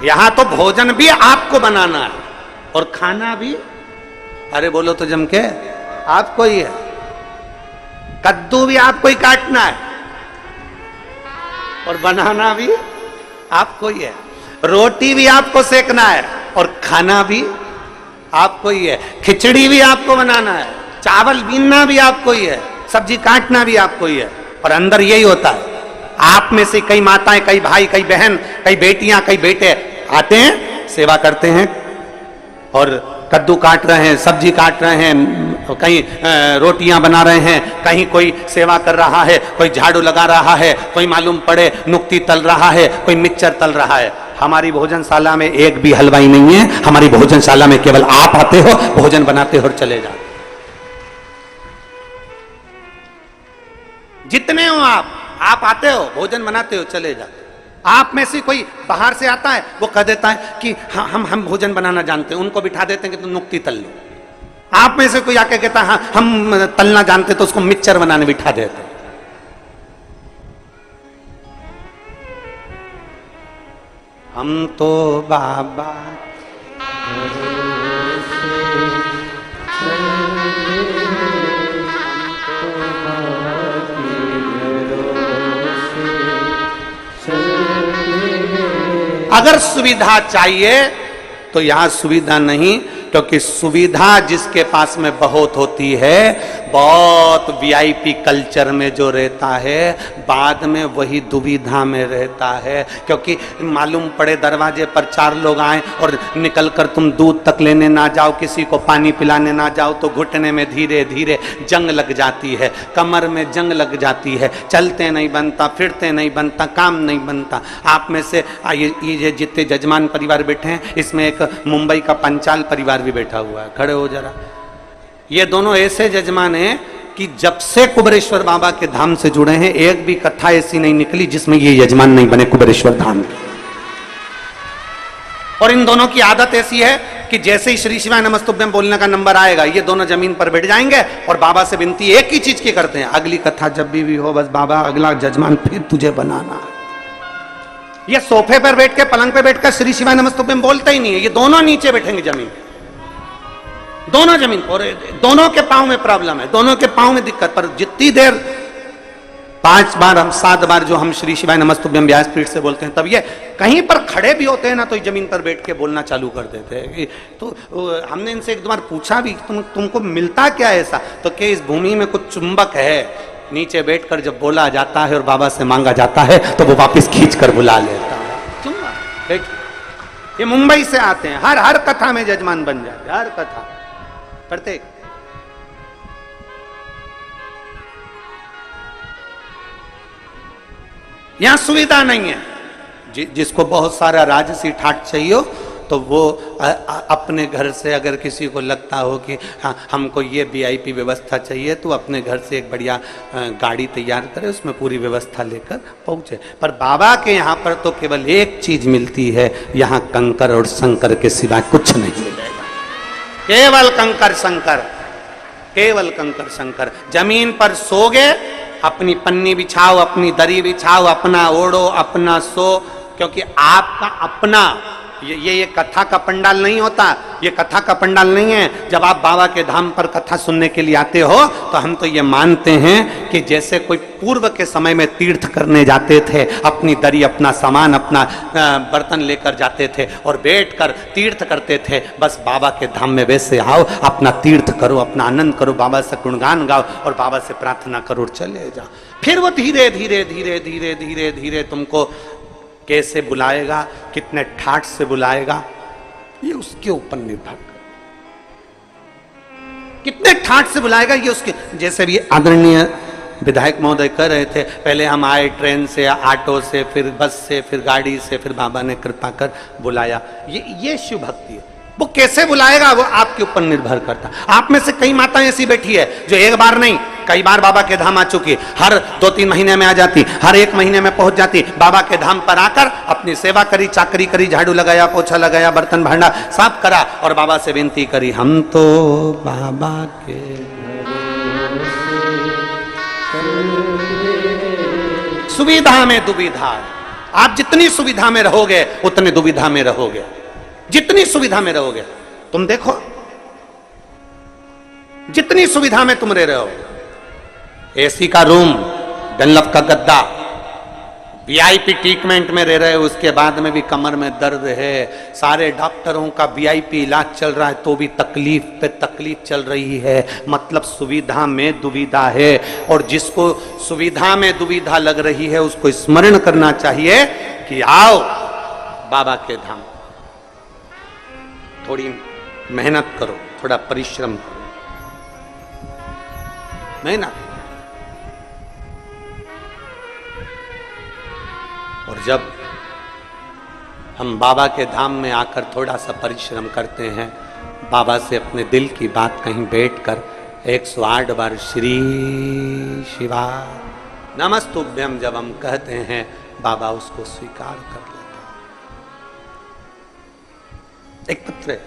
A: यहां तो भोजन भी आपको बनाना है और खाना भी, अरे बोलो तो जम के, आपको ही है। कद्दू भी आपको ही काटना है और बनाना भी आपको ही है, रोटी भी आपको सेकना है और खाना भी आपको ही है, खिचड़ी भी आपको बनाना है, चावल बीनना भी आपको ही है, सब्जी काटना भी आपको ही है। और अंदर यही होता है, आप में से कई माताएं, कई भाई, कई बहन, कई बेटियां, कई बेटे आते हैं, सेवा करते हैं और कद्दू काट रहे हैं, सब्जी काट रहे हैं, कहीं रोटियां बना रहे हैं, कहीं कोई सेवा कर रहा है, कोई झाड़ू लगा रहा है, कोई मालूम पड़े नुक्ती तल रहा है, कोई मिक्सचर तल रहा है। हमारी भोजनशाला में एक भी हलवाई नहीं है, हमारी भोजनशाला में केवल आप आते हो, भोजन बनाते हो और चले जाते। जितने हो आप आते हो, भोजन बनाते हो, चले जाते। आप में से कोई बाहर से आता है, वो कह देता है कि हाँ, हम भोजन बनाना जानते हैं, उनको बिठा देते हैं कि तुम नुक्ती तल लो। आप में से कोई आके कहता है हाँ, हम तलना जानते, तो उसको मिक्सचर बनाने बिठा देते हैं। हम तो बाबा अगर सुविधा चाहिए तो यहां सुविधा नहीं, क्योंकि सुविधा जिसके पास में बहुत होती है, बहुत वीआईपी कल्चर में जो रहता है, बाद में वही दुविधा में रहता है। क्योंकि मालूम पड़े दरवाजे पर 4 लोग आए और निकलकर तुम दूध तक लेने ना जाओ, किसी को पानी पिलाने ना जाओ, तो घुटने में धीरे धीरे जंग लग जाती है, कमर में जंग लग जाती है, चलते नहीं बनता, फिरते नहीं बनता, काम नहीं बनता। आप में से ये जितने जजमान परिवार बैठे हैं, इसमें एक मुंबई का पंचाल परिवार भी बैठा हुआ है, खड़े हो जरा। ये दोनों ऐसे जजमान हैं कि जब से कुबेरेश्वर बाबा के धाम से जुड़े हैं, एक भी कथा ऐसी नहीं निकली जिसमें ये यजमान नहीं बने कुबेरेश्वर धाम के। और इन दोनों की आदत ऐसी है कि जैसे ही श्री शिवाय नमस्तुभ्यम बोलने का नंबर आएगा, ये दोनों जमीन पर बैठ जाएंगे और बाबा से विनती एक ही चीज की करते हैं, अगली कथा जब भी हो, बस बाबा अगला जजमान फिर तुझे बनाना है। ये सोफे पर बैठ के, पलंग पे बैठकर श्री शिवाय नमस्तुभ्यम बोलते ही नहीं है, ये दोनों नीचे बैठेंगे जमीन, दोनों जमीन। और दोनों के पांव में प्रॉब्लम है, दोनों के पांव में दिक्कत। पर जितनी देर 5 बार, हम 7 बार जो हम श्री शिवाय नमस्तुभ्यम व्यासपीठ से बोलते हैं, तब ये कहीं पर खड़े भी होते हैं ना, तो जमीन पर बैठ के बोलना चालू कर देते हैं। तो हमने इनसे एक दो बार पूछा भी, तुमको मिलता क्या है ऐसा? तो क्या इस भूमि में कुछ चुंबक है, नीचे बैठकर जब बोला जाता है और बाबा से मांगा जाता है तो वो वापस खींच कर बुला लेता है। चुंबक बैठ, ये मुंबई से आते हैं, हर कथा में जजमान बन जाते, हर कथा, प्रत्येक। यहां सुविधा नहीं है। जिसको बहुत सारा राजसी ठाट चाहिए, तो वो अपने घर से अगर किसी को लगता हो कि हाँ हमको ये वीआईपी व्यवस्था चाहिए, तो अपने घर से एक बढ़िया गाड़ी तैयार करे, उसमें पूरी व्यवस्था लेकर पहुंचे। पर बाबा के यहाँ पर तो केवल एक चीज मिलती है, यहाँ कंकर और शंकर के सिवा कुछ नहीं मिलेगा। केवल कंकर शंकर, केवल कंकर शंकर। जमीन पर सोगे, अपनी पन्नी बिछाओ, अपनी दरी बिछाओ, अपना ओढ़ो, अपना सो, क्योंकि आपका अपना ये कथा का पंडाल नहीं होता, ये कथा का पंडाल नहीं है। जब आप बाबा के धाम पर कथा सुनने के लिए आते हो तो हम तो ये मानते हैं कि जैसे कोई पूर्व के समय में तीर्थ करने जाते थे, अपनी दरी, अपना सामान, अपना बर्तन लेकर जाते थे और बैठकर तीर्थ करते थे, बस बाबा के धाम में वैसे आओ, अपना तीर्थ करो, अपना आनंद करो, बाबा से गुणगान गाओ और बाबा से प्रार्थना करो और चले जाओ। फिर वो धीरे धीरे धीरे धीरे धीरे धीरे तुमको कैसे बुलाएगा, कितने ठाठ से बुलाएगा, ये उसके ऊपर निर्भर कर। कितने ठाठ से बुलाएगा ये उसके, जैसे भी आदरणीय विधायक महोदय कह रहे थे, पहले हम आए ट्रेन से, ऑटो से, फिर बस से, फिर गाड़ी से, फिर बाबा ने कृपा कर बुलाया। ये शिव भक्ति है। वो कैसे बुलाएगा वो आपके ऊपर निर्भर करता। आप में से कई माताएं ऐसी बैठी है जो एक बार नहीं कई बार बाबा के धाम आ चुकी है, हर 2-3 महीने में आ जाती, हर 1 महीने में पहुंच जाती, बाबा के धाम पर आकर अपनी सेवा करी, चाकरी करी, झाड़ू लगाया, पोछा लगाया, बर्तन भांडा साफ करा और बाबा से विनती करी, हम तो बाबा के सुविधा में दुविधा। आप जितनी सुविधा में रहोगे उतनी दुविधा में रहोगे, जितनी सुविधा में रहोगे। तुम देखो जितनी सुविधा में तुम रह रहे हो, एसी का रूम, डनलप का गद्दा, वीआईपी ट्रीटमेंट में रह रहे हो, उसके बाद में भी कमर में दर्द है, सारे डॉक्टरों का वीआईपी इलाज चल रहा है तो भी तकलीफ पे तकलीफ चल रही है, मतलब सुविधा में दुविधा है। और जिसको सुविधा में दुविधा लग रही है उसको स्मरण करना चाहिए कि आओ बाबा के धाम, थोड़ी मेहनत करो, थोड़ा परिश्रम करो, मेहनत। और जब हम बाबा के धाम में आकर थोड़ा सा परिश्रम करते हैं, बाबा से अपने दिल की बात कहीं बैठकर 108 बार श्री शिवा नमस्तुभ्यम जब हम कहते हैं, बाबा उसको स्वीकार कर लेते हैं। एक पत्र है,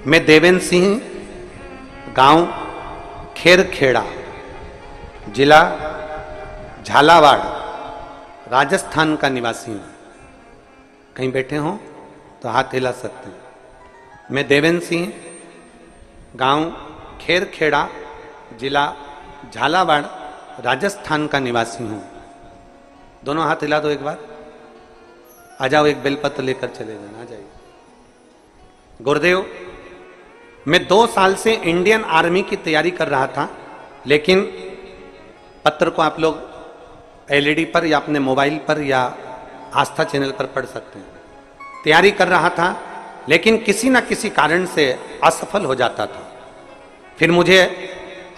A: मैं देवेंद्र सिंह, गांव खेरखेड़ा, जिला झालावाड़, राजस्थान का निवासी हूं। कहीं बैठे हो तो हाथ हिला सकते हैं। मैं देवेंद्र सिंह, गांव खेरखेड़ा, जिला झालावाड़, राजस्थान का निवासी हूं। दोनों हाथ हिला दो एक बार। आ जाओ, एक बेलपत्र लेकर चले जाना, आ जाइए। गुरुदेव, मैं 2 साल से इंडियन आर्मी की तैयारी कर रहा था, लेकिन पत्र को आप लोग एलईडी पर या अपने मोबाइल पर या आस्था चैनल पर पढ़ सकते हैं। तैयारी कर रहा था लेकिन किसी न किसी कारण से असफल हो जाता था। फिर मुझे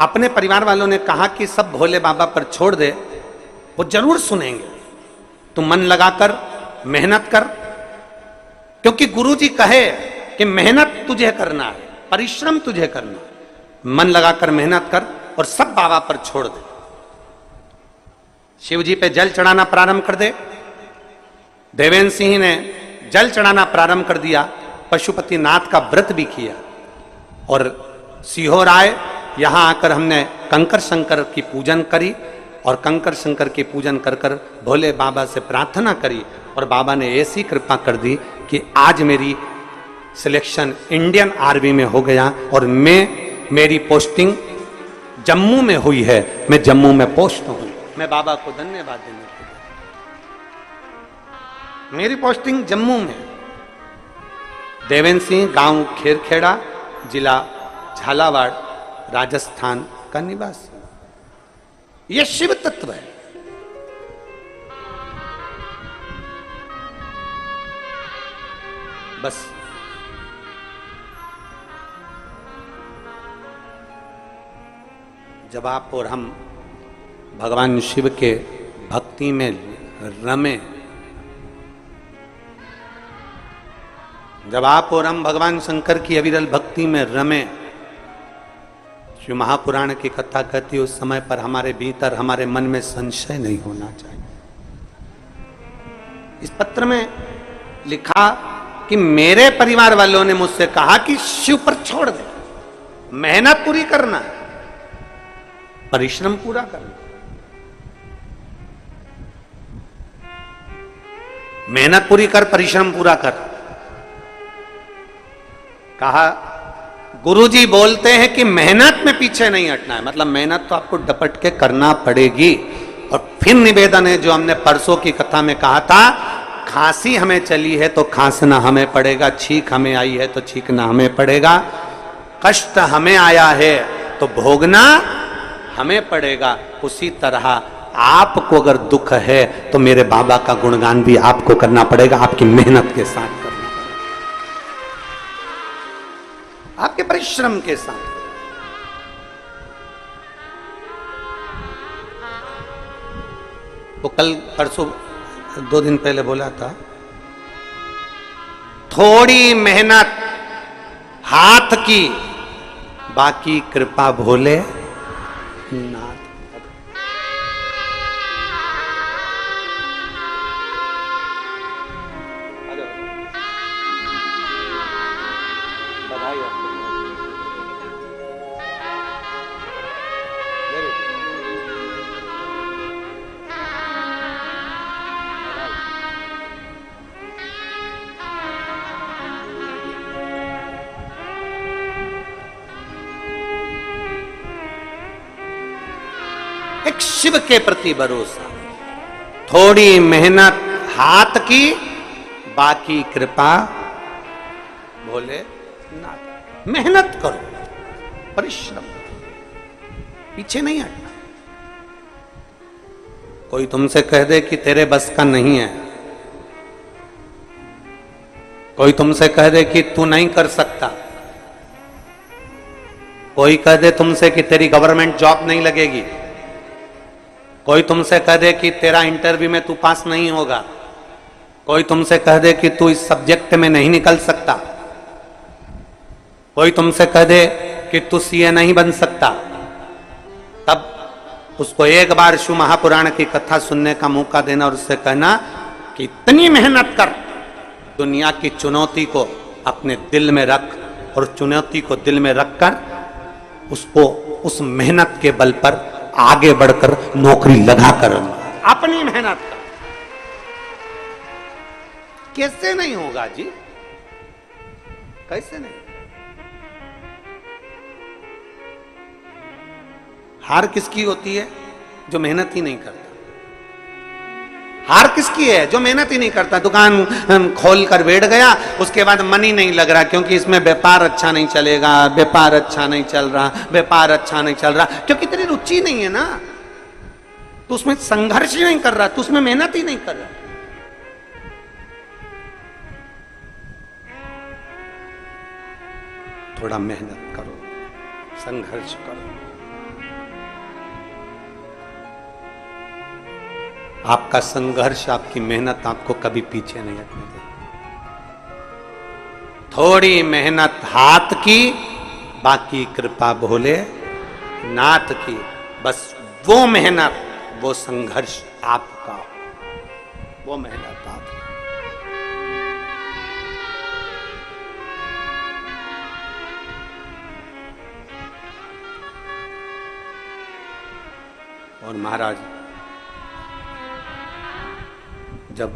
A: अपने परिवार वालों ने कहा कि सब भोले बाबा पर छोड़ दे, वो जरूर सुनेंगे, तुम मन लगाकर मेहनत कर, क्योंकि गुरुजी कहे कि मेहनत तुझे करना है, परिश्रम तुझे करना, मन लगाकर मेहनत कर और सब बाबा पर छोड़ दे। शिव जी पे जल चढ़ाना प्रारंभ कर दे। देवेंद्र सिंह ने जल चढ़ाना प्रारंभ कर दिया, पशुपतिनाथ का व्रत भी किया और सीहोर आए। यहां आकर हमने कंकर शंकर की पूजन करी और कंकर शंकर की पूजन कर कर भोले बाबा से प्रार्थना करी और बाबा ने ऐसी कृपा कर दी कि आज मेरी सिलेक्शन इंडियन आर्मी में हो गया और मेरी पोस्टिंग जम्मू में हुई है। मैं जम्मू में पोस्ट हूं। मैं बाबा को धन्यवाद देने के लिए, मेरी पोस्टिंग जम्मू में। देवेंद्र सिंह, गांव खेरखेड़ा, जिला झालावाड़, राजस्थान का निवासी। यह शिव तत्व है। बस जब आप और हम भगवान शिव के भक्त भक्ति में रमे। जब आप और हम भगवान शंकर की अविरल भक्ति में रमे, शिव महापुराण की कथा कहती है उस समय पर हमारे भीतर, हमारे मन में संशय नहीं होना चाहिए। इस पत्र में लिखा कि मेरे परिवार वालों ने मुझसे कहा कि शिव पर छोड़ दे, मेहनत पूरी करना, परिश्रम पूरा करना। मेहनत पूरी कर, परिश्रम पूरा कर। कहा गुरुजी बोलते हैं कि मेहनत में पीछे नहीं हटना है, मतलब मेहनत तो आपको डपट के करना पड़ेगी। और फिर निवेदन है जो हमने परसों की कथा में कहा था, खांसी हमें चली है तो खांसना हमें पड़ेगा, छींक हमें आई है तो छींकना हमें पड़ेगा, कष्ट हमें आया है तो भोगना हमें पड़ेगा। उसी तरह आपको अगर दुख है तो मेरे बाबा का गुणगान भी आपको करना पड़ेगा, आपकी मेहनत के साथ करना पड़ेगा, आपके परिश्रम के साथ। वो कल परसों 2 दिन पहले बोला था, थोड़ी मेहनत हाथ की, बाकी कृपा भोले नाथ। एक शिव के प्रति भरोसा, थोड़ी मेहनत हाथ की, बाकी कृपा भोले नाथ। मेहनत करो, परिश्रम करो, पीछे नहीं हटना। कोई तुमसे कह दे कि तेरे बस का नहीं है, कोई तुमसे कह दे कि तू नहीं कर सकता, कोई कह दे तुमसे कि तेरी गवर्नमेंट जॉब नहीं लगेगी, कोई तुमसे कह दे कि तेरा इंटरव्यू में तू पास नहीं होगा, कोई तुमसे कह दे कि तू इस सब्जेक्ट में नहीं निकल सकता, कोई तुमसे कह दे कि तू सीए नहीं बन सकता, तब उसको एक बार शिव महापुराण की कथा सुनने का मौका देना और उससे कहना कि इतनी मेहनत कर, दुनिया की चुनौती को अपने दिल में रख और चुनौती को दिल में रखकर उसको उस मेहनत के बल पर आगे बढ़कर नौकरी लगाकर अपनी मेहनत कर। कैसे नहीं होगा जी, कैसे नहीं? हार किसकी होती है? जो मेहनत ही नहीं करता। हार किसकी है? जो मेहनत ही नहीं करता। दुकान खोल कर बैठ गया, उसके बाद मन ही नहीं लग रहा क्योंकि इसमें व्यापार अच्छा नहीं चलेगा, व्यापार अच्छा नहीं चल रहा, व्यापार अच्छा नहीं चल रहा, क्योंकि तेरी रुचि नहीं है ना, तो उसमें संघर्ष ही नहीं कर रहा, तो उसमें मेहनत ही नहीं कर रहा। थोड़ा मेहनत करो, संघर्ष करो। आपका संघर्ष, आपकी मेहनत आपको कभी पीछे नहीं हटने देगी। थोड़ी मेहनत हाथ की, बाकी कृपा भोले नाथ की। बस वो मेहनत, वो संघर्ष आपका, वो मेहनत आपकी। और महाराज जब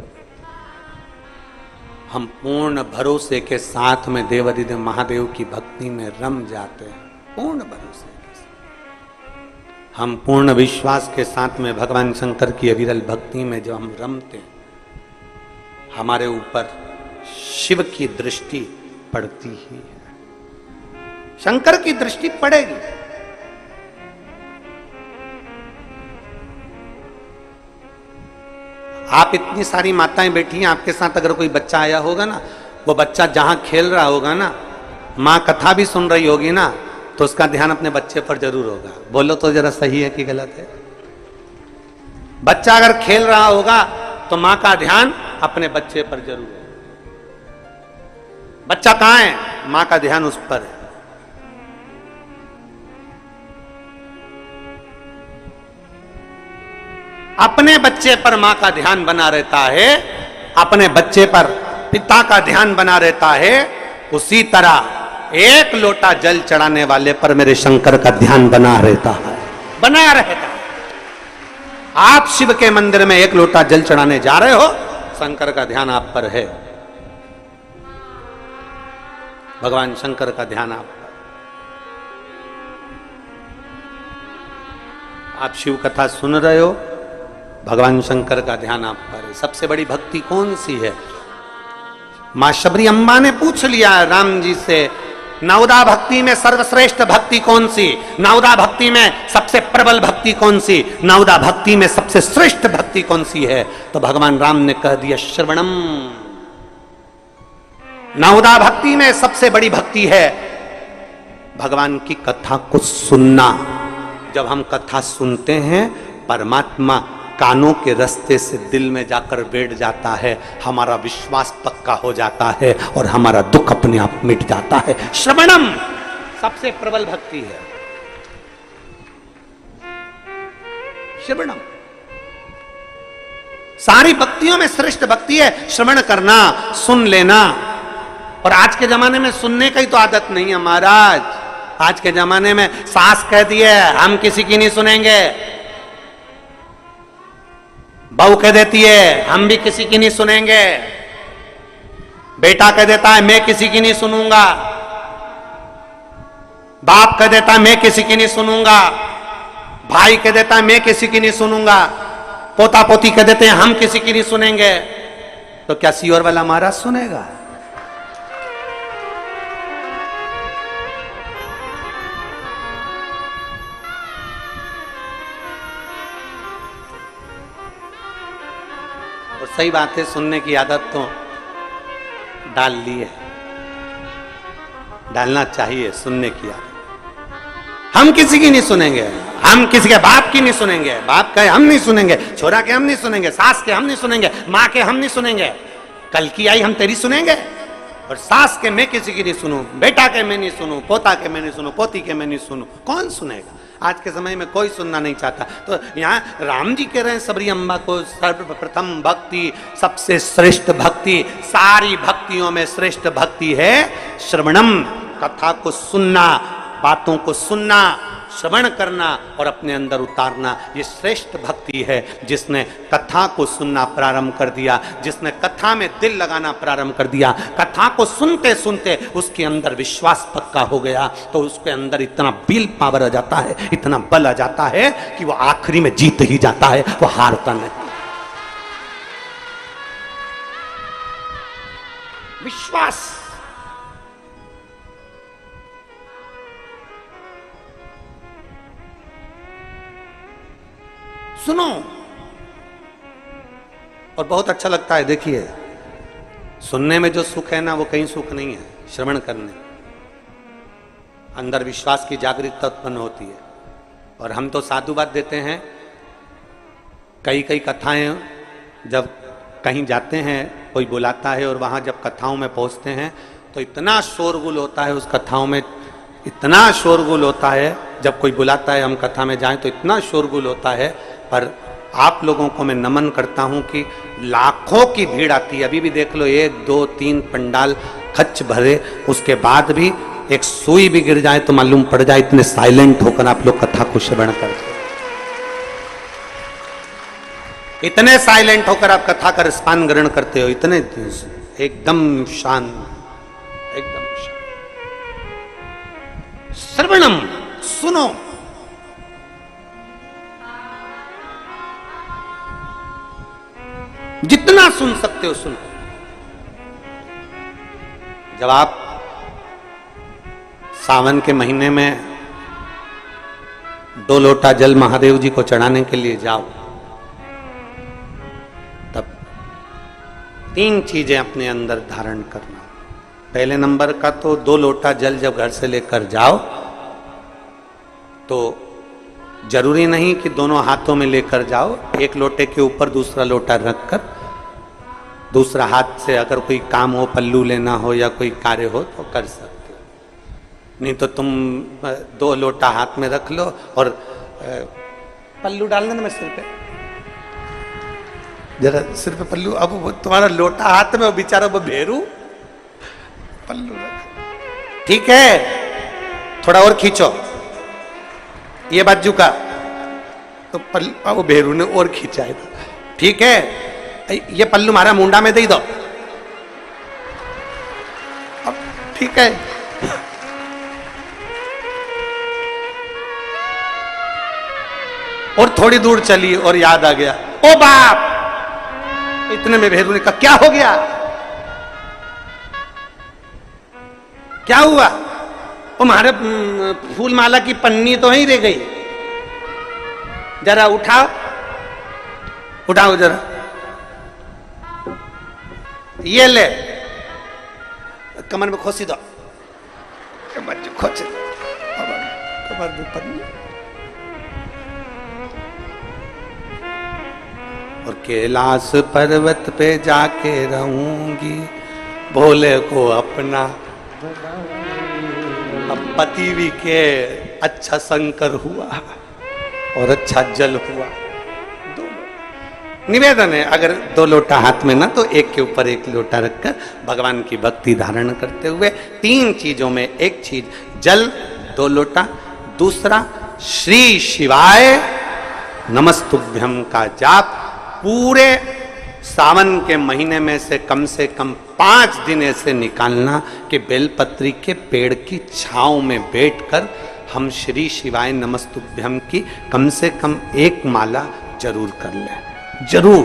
A: हम पूर्ण भरोसे के साथ में देवाधिदेव महादेव की भक्ति में रम जाते हैं, पूर्ण भरोसे के साथ, हम पूर्ण विश्वास के साथ में भगवान शंकर की अविरल भक्ति में जब हम रमते हैं, हमारे ऊपर शिव की दृष्टि पड़ती ही है, शंकर की दृष्टि पड़ेगी। आप इतनी सारी माताएं बैठी हैं, आपके साथ अगर कोई बच्चा आया होगा ना, वो बच्चा जहां खेल रहा होगा ना, माँ कथा भी सुन रही होगी ना, तो उसका ध्यान अपने बच्चे पर जरूर होगा। बोलो तो जरा सही है कि गलत है? बच्चा अगर खेल रहा होगा तो मां का ध्यान अपने बच्चे पर जरूर है। बच्चा कहां है, मां का ध्यान उस पर है। अपने बच्चे पर मां का ध्यान बना रहता है, अपने बच्चे पर पिता का ध्यान बना रहता है, उसी तरह एक लोटा जल चढ़ाने वाले पर मेरे शंकर का ध्यान बना रहता है, बना रहता है। आप शिव के मंदिर में एक लोटा जल चढ़ाने जा रहे हो, शंकर का ध्यान आप पर है, भगवान शंकर का ध्यान आप पर। आप शिव कथा सुन रहे हो, भगवान शंकर का ध्यान आप पर है। सबसे बड़ी भक्ति कौन सी है? मां शबरी अम्बा ने पूछ लिया राम जी से, नवदा भक्ति में सर्वश्रेष्ठ भक्ति कौन सी, नवदा भक्ति में सबसे प्रबल भक्ति कौन सी, नवदा भक्ति में सबसे श्रेष्ठ भक्ति कौन सी है? तो भगवान राम ने कह दिया श्रवणम। नवदा भक्ति में सबसे बड़ी भक्ति है भगवान की कथा को सुनना। जब हम कथा सुनते हैं, परमात्मा कानों के रास्ते से दिल में जाकर बैठ जाता है, हमारा विश्वास पक्का हो जाता है और हमारा दुख अपने आप मिट जाता है। श्रवणम सबसे प्रबल भक्ति है, श्रवणम सारी भक्तियों में श्रेष्ठ भक्ति है श्रवण करना, सुन लेना। और आज के जमाने में सुनने की तो आदत नहीं है महाराज। आज के जमाने में सास कह दी है हम किसी की नहीं सुनेंगे, बहू कह देती है हम भी किसी की नहीं सुनेंगे, बेटा कह देता है मैं किसी की नहीं सुनूंगा, बाप कह देता है मैं किसी की नहीं सुनूंगा, भाई कह देता है मैं किसी की नहीं सुनूंगा, पोता पोती कह देते हैं हम किसी की नहीं सुनेंगे। तो क्या सीओर वाला महाराज सुनेगा? और सही बात है, सुनने की आदत तो डाल ली है, डालना चाहिए सुनने की आदत। हम किसी की नहीं सुनेंगे, हम किसी के बाप की नहीं सुनेंगे, बाप के हम नहीं सुनेंगे, छोरा के हम नहीं सुनेंगे, सास के हम नहीं सुनेंगे, माँ के हम नहीं सुनेंगे, कल की आई हम तेरी सुनेंगे। और सास के मैं किसी की नहीं सुनूं, बेटा के मैं नहीं सुनूं, पोता के मैं नहीं सुनूं, पोती के मैं नहीं सुनूं, कौन सुनेगा? आज के समय में कोई सुनना नहीं चाहता। तो यहाँ राम जी कह रहे हैं सबरी अम्बा को सर्वप्रथम भक्ति, सबसे श्रेष्ठ भक्ति, सारी भक्तियों में श्रेष्ठ भक्ति है श्रवणम, कथा को सुनना, बातों को सुनना, श्रवण करना और अपने अंदर उतारना। ये श्रेष्ठ भक्ति है। जिसने कथा को सुनना प्रारंभ कर दिया, जिसने कथा में दिल लगाना प्रारंभ कर दिया, कथा को सुनते सुनते उसके अंदर विश्वास पक्का हो गया, तो उसके अंदर इतना विल पावर आ जाता है, इतना बल आ जाता है कि वो आखिरी में जीत ही जाता है, वो हारता नहीं। विश्वास सुनो। और बहुत अच्छा लगता है, देखिए सुनने में जो सुख है ना वो कहीं सुख नहीं है, श्रवण करने अंदर विश्वास की जागरूकता उत्पन्न होती है। और हम तो साधुवाद देते हैं, कई कई कथाएं जब कहीं जाते हैं कोई बुलाता है और वहां जब कथाओं में पहुंचते हैं तो इतना शोरगुल होता है, उस कथाओं में इतना शोरगुल होता है, जब कोई बुलाता है हम कथा में जाएं तो इतना शोरगुल होता है। पर आप लोगों को मैं नमन करता हूं कि लाखों की भीड़ आती है। अभी भी देख लो 1 2 3 पंडाल खच भरे, उसके बाद भी एक सुई भी गिर जाए तो मालूम पड़ जाए, इतने साइलेंट होकर आप लोग कथा को श्रवण करते हो, इतने साइलेंट होकर आप कथा का रसपान ग्रहण करते हो, इतने एकदम शांत, एकदम शांत। श्रवणम सुनो, जितना सुन सकते हो सुनो। जब आप सावन के महीने में 2 लोटा जल महादेव जी को चढ़ाने के लिए जाओ, तब 3 चीजें अपने अंदर धारण करना। पहले नंबर का तो 2 लोटा जल जब घर से लेकर जाओ तो जरूरी नहीं कि दोनों हाथों में लेकर जाओ, एक लोटे के ऊपर दूसरा लोटा रखकर दूसरा हाथ से अगर कोई काम हो, पल्लू लेना हो या कोई कार्य हो तो कर सकते हो। नहीं तो तुम 2 लोटा हाथ में रख लो और पल्लू डालना ना मैं सिर पे, जरा सिर पे पल्लू। अब वो तुम्हारा लोटा हाथ में, वो बेचारा वो भेरू पल्लू रख, ठीक है, थोड़ा और खींचो ये बाजू का, तो पल्लू वो भेरू ने और खींचा है, ठीक है, ये पल्लू मारा मुंडा में दे दो, अब ठीक है। और थोड़ी दूर चली और याद आ गया, ओ बाप, इतने में भेरू ने कहा क्या हो गया, क्या हुआ? तुम्हारे फूल माला की पन्नी तो ही रह गई, जरा उठाओ, उठाओ जरा, ये ले, कमर में खोसी दो, कमर में खोसी दो, कमर में पन्नी। और कैलाश पर्वत पे जाके रहूंगी, भोले को अपना। अब पति भी के अच्छा शंकर हुआ और अच्छा जल हुआ। निवेदन है, अगर 2 लोटा हाथ में ना तो एक के ऊपर एक लोटा रखकर भगवान की भक्ति धारण करते हुए 3 चीजों में एक चीज जल 2 लोटा, दूसरा श्री शिवाय नमस्तुभ्यम का जाप पूरे सावन के महीने में से कम 5 दिन ऐसे निकालना कि बेलपत्री के पेड़ की छांव में बैठकर हम श्री शिवाय नमस्तुभ्यम की कम से कम 1 माला जरूर कर लें, जरूर।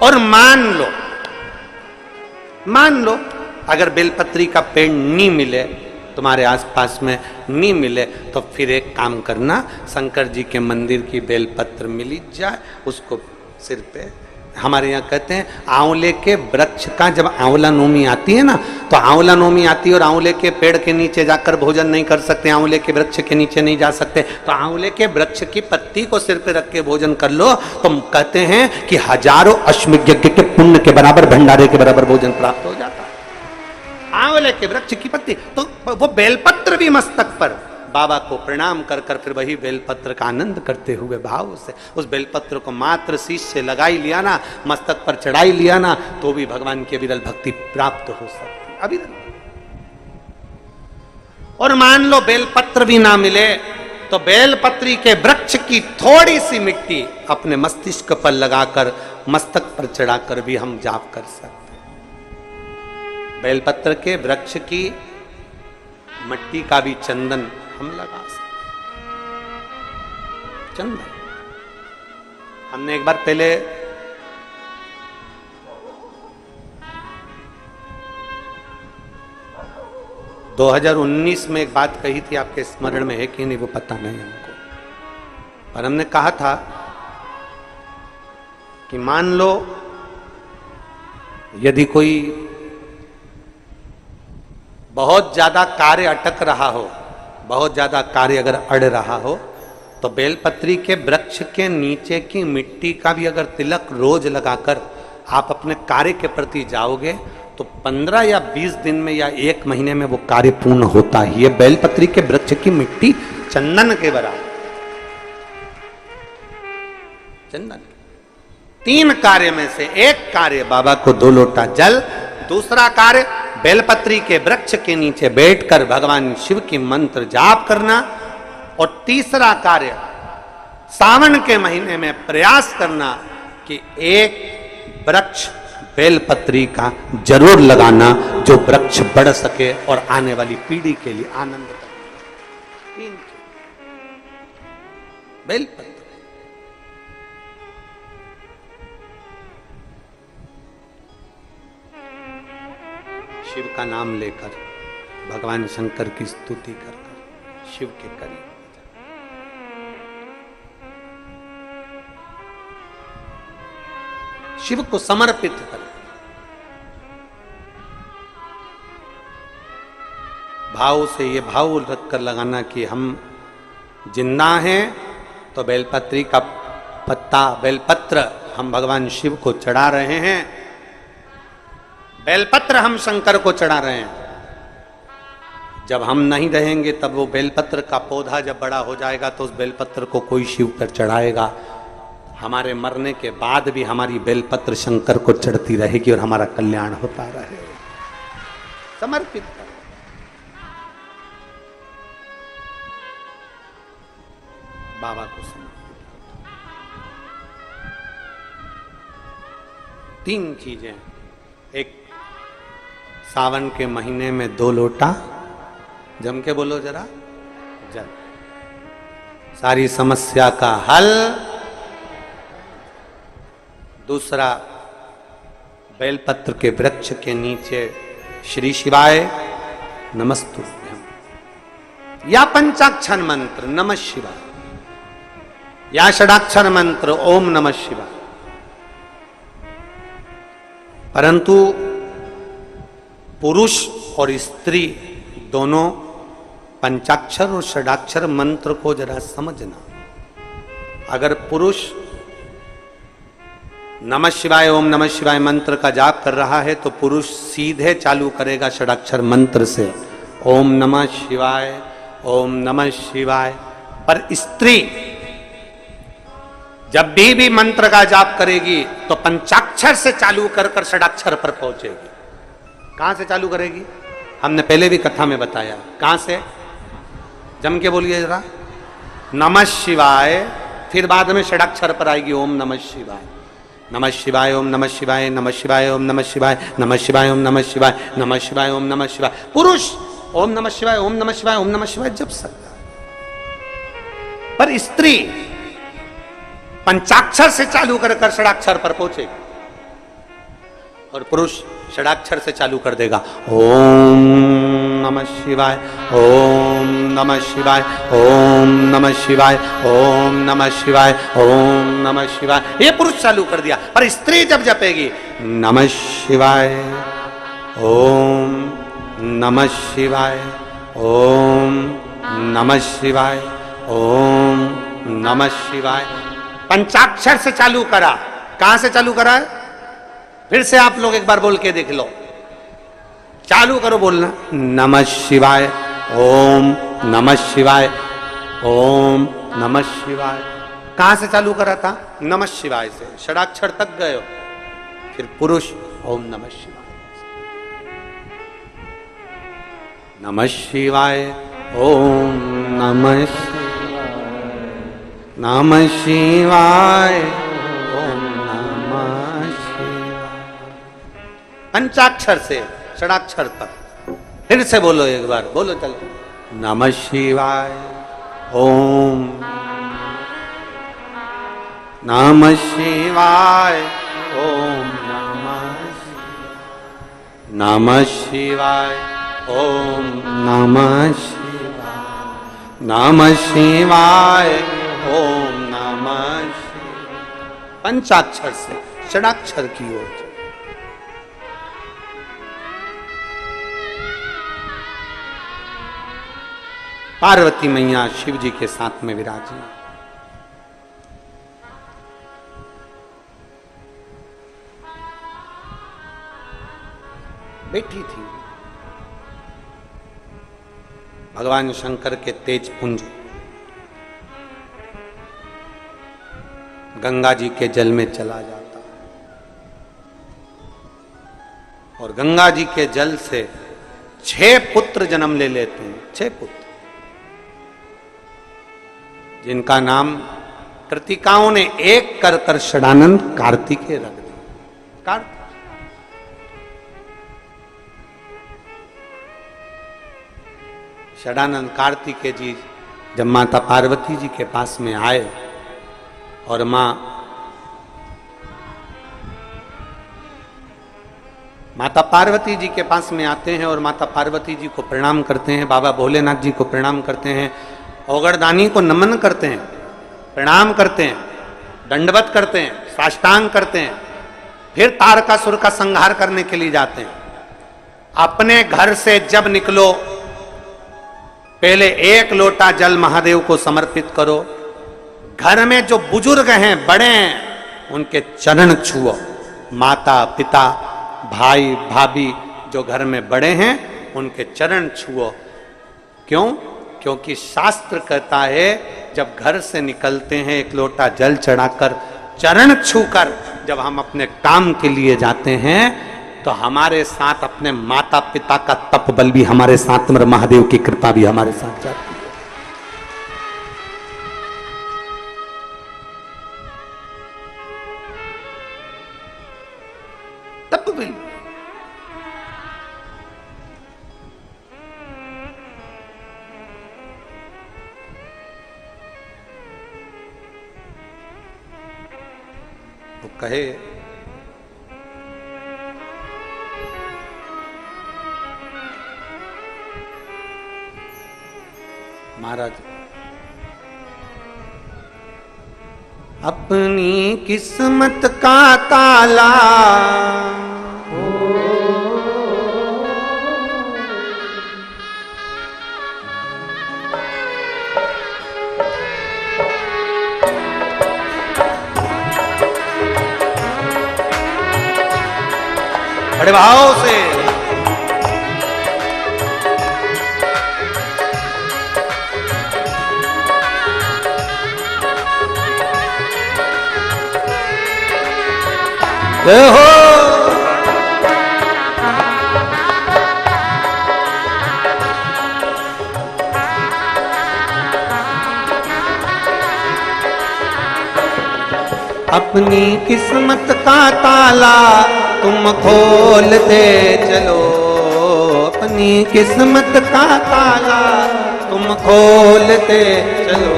A: और मान लो अगर बेलपत्री का पेड़ नहीं मिले, तुम्हारे आसपास में नहीं मिले, तो फिर एक काम करना, शंकर जी के मंदिर की बेलपत्र मिली जाए, उसको सिर पे, हमारे यहाँ कहते हैं आंवले के वृक्ष का, जब आंवला नोमी आती है ना, तो आंवला नोमी आती है और आंवले के पेड़ के नीचे जाकर भोजन नहीं कर सकते, आंवले के वृक्ष के नीचे नहीं जा सकते, तो आंवले के वृक्ष की पत्ती को सिर पे रख के भोजन कर लो, तो कहते हैं कि हजारों अश्वमेध यज्ञ के पुण्य के बराबर, भंडारे के बराबर भोजन प्राप्त हो जाता है। आंवले के वृक्ष की पत्ती, तो वो बेलपत्र भी मस्तक पर बाबा को प्रणाम कर कर फिर वही बेलपत्र का आनंद करते हुए भाव से उस बेलपत्र को मात्र शीश से लगाई लिया ना, मस्तक पर चढ़ाई लिया ना, तो भी भगवान की अविरल भक्ति प्राप्त हो सकती, अविरल। और मान लो बेलपत्र भी ना मिले, तो बेलपत्री के वृक्ष की थोड़ी सी मिट्टी अपने मस्तिष्क पर लगाकर, मस्तक पर चढ़ाकर भी हम जाप कर सकते। बेलपत्र के वृक्ष की मिट्टी का भी चंदन हम लगा सकते। चंदन हमने एक बार पहले दो 2019 में एक बात कही थी, आपके स्मरण में है कि नहीं वो पता नहीं हमको, पर हमने कहा था कि मान लो यदि कोई बहुत ज्यादा कार्य अटक रहा हो, बहुत ज्यादा कार्य अगर अड़ रहा हो, तो बेलपत्री के वृक्ष के नीचे की मिट्टी का भी अगर तिलक रोज लगाकर आप अपने कार्य के प्रति जाओगे, तो 15 या 20 दिन में या 1 महीने में वो कार्य पूर्ण होता ही है। बेलपत्री के वृक्ष की मिट्टी चंदन के बराबर, चंदन। 3 कार्य में से एक कार्य बाबा को 2 लोटा जल, दूसरा कार्य बेलपत्री के वृक्ष के नीचे बैठकर भगवान शिव की मंत्र जाप करना, और तीसरा कार्य सावन के महीने में प्रयास करना कि एक वृक्ष बेलपत्री का जरूर लगाना, जो वृक्ष बढ़ सके और आने वाली पीढ़ी के लिए आनंद करे। बेलपत्र शिव का नाम लेकर, भगवान शंकर की स्तुति कर कर शिव के करीब, शिव को समर्पित कर, भाव से ये भाव रखकर लगाना कि हम जिंदा हैं तो बेलपत्री का पत्ता, बेलपत्र हम भगवान शिव को चढ़ा रहे हैं, बेलपत्र हम शंकर को चढ़ा रहे हैं। जब हम नहीं रहेंगे तब वो बेलपत्र का पौधा जब बड़ा हो जाएगा तो उस बेलपत्र को कोई शिव पर चढ़ाएगा। हमारे मरने के बाद भी हमारी बेलपत्र शंकर को चढ़ती रहेगी और हमारा कल्याण होता रहेगा। समर्पित कर बाबा को समर्पित। 3 चीजें, एक सावन के महीने में 2 लोटा, जम के बोलो जरा, जल, सारी समस्या का हल। दूसरा, बेलपत्र के वृक्ष के नीचे श्री शिवाय नमस्तुभ्यं, या पंचाक्षर मंत्र नमः शिवाय, या षडाक्षर मंत्र ओम नमः शिवाय। परंतु पुरुष और स्त्री दोनों पंचाक्षर और षडाक्षर मंत्र को जरा समझना। अगर पुरुष नमः शिवाय ओम नमः शिवाय मंत्र का जाप कर रहा है तो पुरुष सीधे चालू करेगा षडाक्षर मंत्र से, ओम नमः शिवाय ओम नमः शिवाय। पर स्त्री जब भी मंत्र का जाप करेगी तो पंचाक्षर से चालू कर षडाक्षर पर पहुंचेगी। कहां से चालू करेगी? हमने पहले भी कथा में बताया। कहां से? जम के बोलिए जरा, नमः शिवाय, फिर बाद में षडाक्षर पर आएगी ओम नमः शिवाय, नमः शिवाय ओम नमः शिवाय, नमः शिवाय ओम नमः शिवाय, नमः शिवाय ओम नमः शिवाय, नमः शिवाय ओम नमः शिवाय। पुरुष ओम नमः शिवाय ओम नमः शिवाय ओम नमः शिवाय जप सकता है, पर स्त्री पंचाक्षर से चालू कर षडाक्षर पर पहुंचेगी और पुरुष षडाक्षर से चालू कर देगा, ओम नमः शिवाय ओम नमः शिवाय ओम नमः शिवाय ओम नमः शिवाय ओम नमः शिवाय। ये पुरुष चालू कर दिया। पर स्त्री जब जपेगी नमः शिवाय ओम नमः शिवाय ओम नमः शिवाय ओम नमः शिवाय, पंचाक्षर से चालू करा। कहां से चालू करा है? फिर से आप लोग एक बार बोल के देख लो, चालू करो बोलना, नमः शिवाय ओम नमः शिवाय ओम नमः शिवाय। कहां से चालू करा था? नमः शिवाय से, षडाक्षर तक गए हो। फिर पुरुष ओम नमः शिवाय, नमः शिवाय ओम नमः शिवाय, नमः शिवाय ओम नमः शिवाय। पंचाक्षर से षडाक्षर तक। फिर से बोलो एक बार, बोलो चलो, नमः शिवाय ओम नमः शिवाय ओम नमः शिवाय ओम नमः शिवाय, नमः शिवाय ओम नमः शिवाय। पंचाक्षर से षडाक्षर की ओर। पार्वती मैया शिव जी के साथ में विराजी, बैठी थी। भगवान शंकर के तेज पुंज गंगा जी के जल में चला जाता और गंगा जी के जल से 6 पुत्र जन्म ले लेते हैं। 6 पुत्र जिनका नाम कृतिकाओं ने एक कर षडानंद कार्तिकेय रख दिया। षडानंद कार्तिकेय जी जब माता पार्वती जी के पास में आए और माता पार्वती जी के पास में आते हैं और माता पार्वती जी को प्रणाम करते हैं, बाबा भोलेनाथ जी को प्रणाम करते हैं, औगड़दानी को नमन करते हैं, प्रणाम करते हैं, दंडवत करते हैं, साष्टांग करते हैं। फिर तारकासुर का संहार करने के लिए जाते हैं। अपने घर से जब निकलो पहले एक लोटा जल महादेव को समर्पित करो। घर में जो बुजुर्ग हैं, बड़े हैं, उनके चरण छुओ। माता पिता भाई भाभी जो घर में बड़े हैं उनके चरण छुओ। क्यों? क्योंकि शास्त्र कहता है जब घर से निकलते हैं एक लोटा जल चढ़ाकर, चरण छूकर जब हम अपने काम के लिए जाते हैं तो हमारे साथ अपने माता पिता का तप बल भी हमारे साथ, महादेव की कृपा भी हमारे साथ जाती है। तप बल तो कहे महाराज, अपनी किस्मत का ताला बड़े भाव से हो। अपनी किस्मत का ताला तुम खोलते चलो, अपनी किस्मत का ताला तुम खोलते चलो।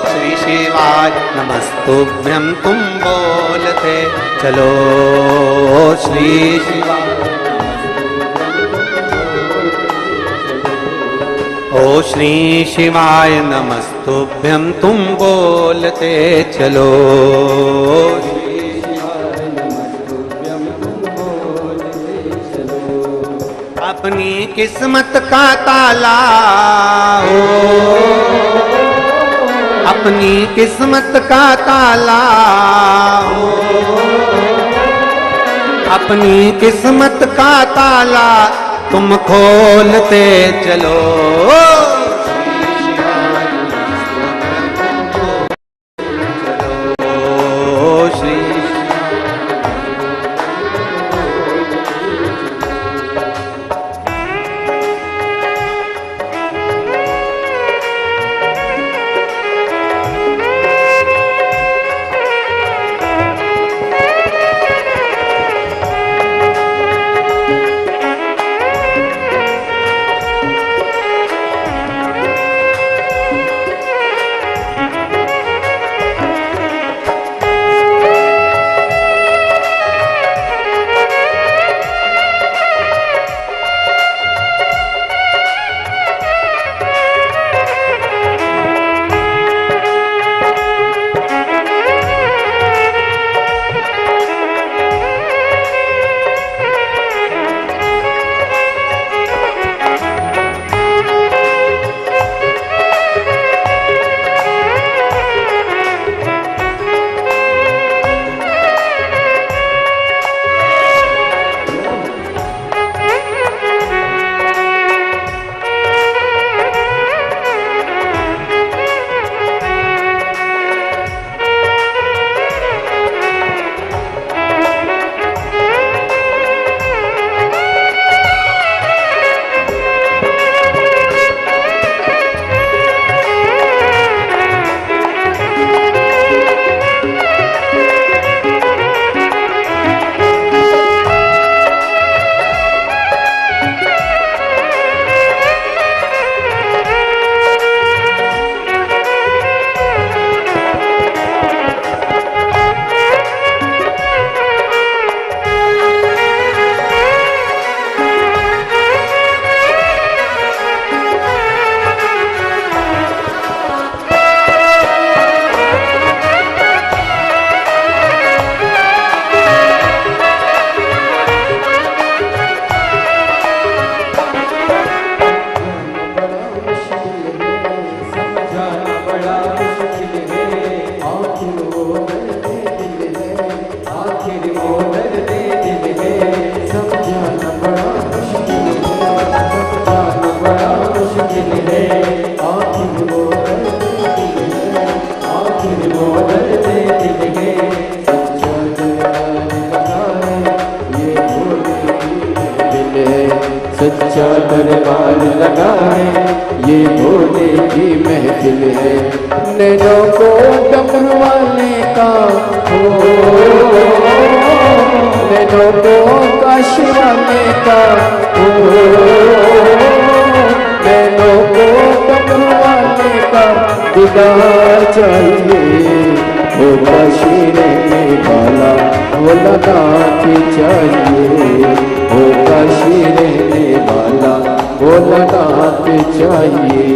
A: श्री शिवाय नमस्तुभ्यं तुम बोलते चलो, श्री शिवाय। ओ श्री शिवाय नमस्तुभ्यं तुम बोलते चलो, अपनी किस्मत का ताला हो, अपनी किस्मत का ताला हो, अपनी किस्मत का ताला तुम खोलते चलो।
B: सच्चा दरबार लगा है, ये भोले की महफिल है। नैनों को डमरू वाले का हो, नैनों को काशी वाले का हो, नैनों को डमरू वाले का दीदार चाहिए। वो काशी रहने वाला भोलानाथ चाहिए, वो काशी रहने वाला भोलानाथ चाहिए।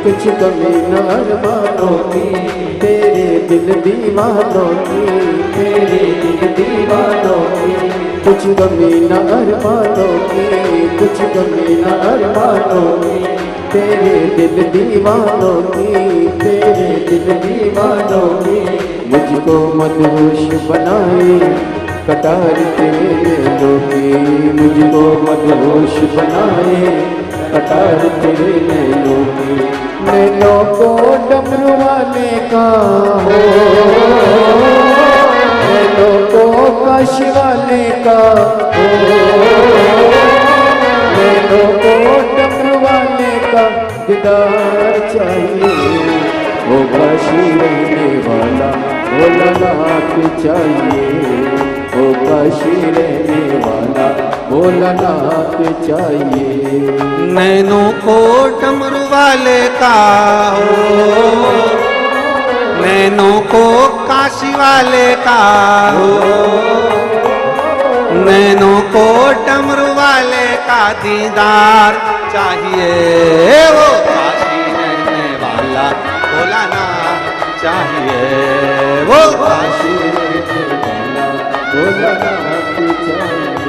B: कुछ कमी न अरमानों की, तेरे दिल दीवानों की, तेरे दिल दीवानों की। कुछ कमी न अरमानों की, कुछ कमी न अरमानों की, तेरे दिल दीवानों की, तेरे दिल दीवानों की। मुझको मदहोश बनाए कटार तेरे नैनों की, मुझको मदहोश बनाए कटार तेरे नैनों की। नैनों को डमरू वाले का हो, नैनों को काशी वाले का हो, नैनों को डमरू वाले का दीदार चाहिए। वो काशी रहने वाला भोलानाथ चाहिए, वो काशी रहने वाला भोलानाथ चाहिए।
A: नैनों को डमरू वाले का हो, नैनों को काशी वाले का हो, नैनों को डमरू वाले का दीदार चाहिए। वो काशी रहने वाला भोलानाथ चाहिए, वो काशी रहने वाला भोलानाथ चाहिए।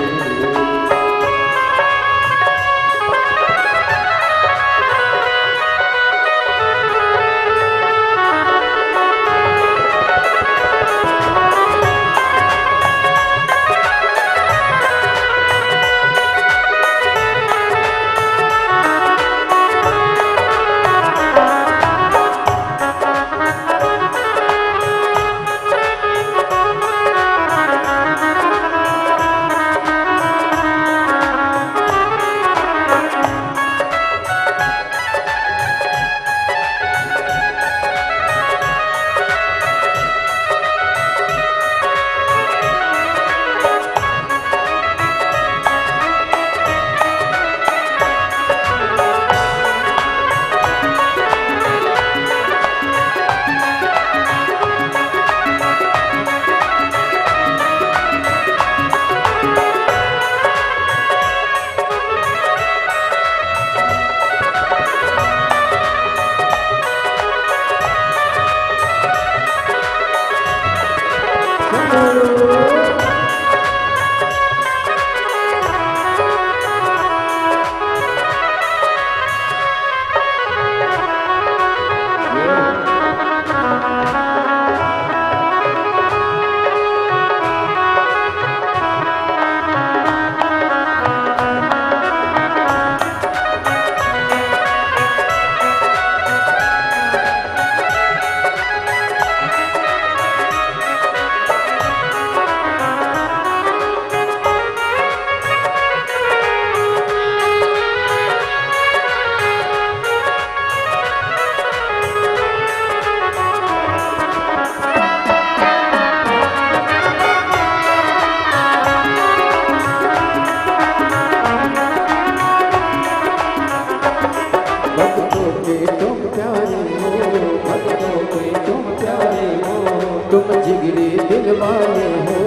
B: तुम जिगरी दिल वाले हो,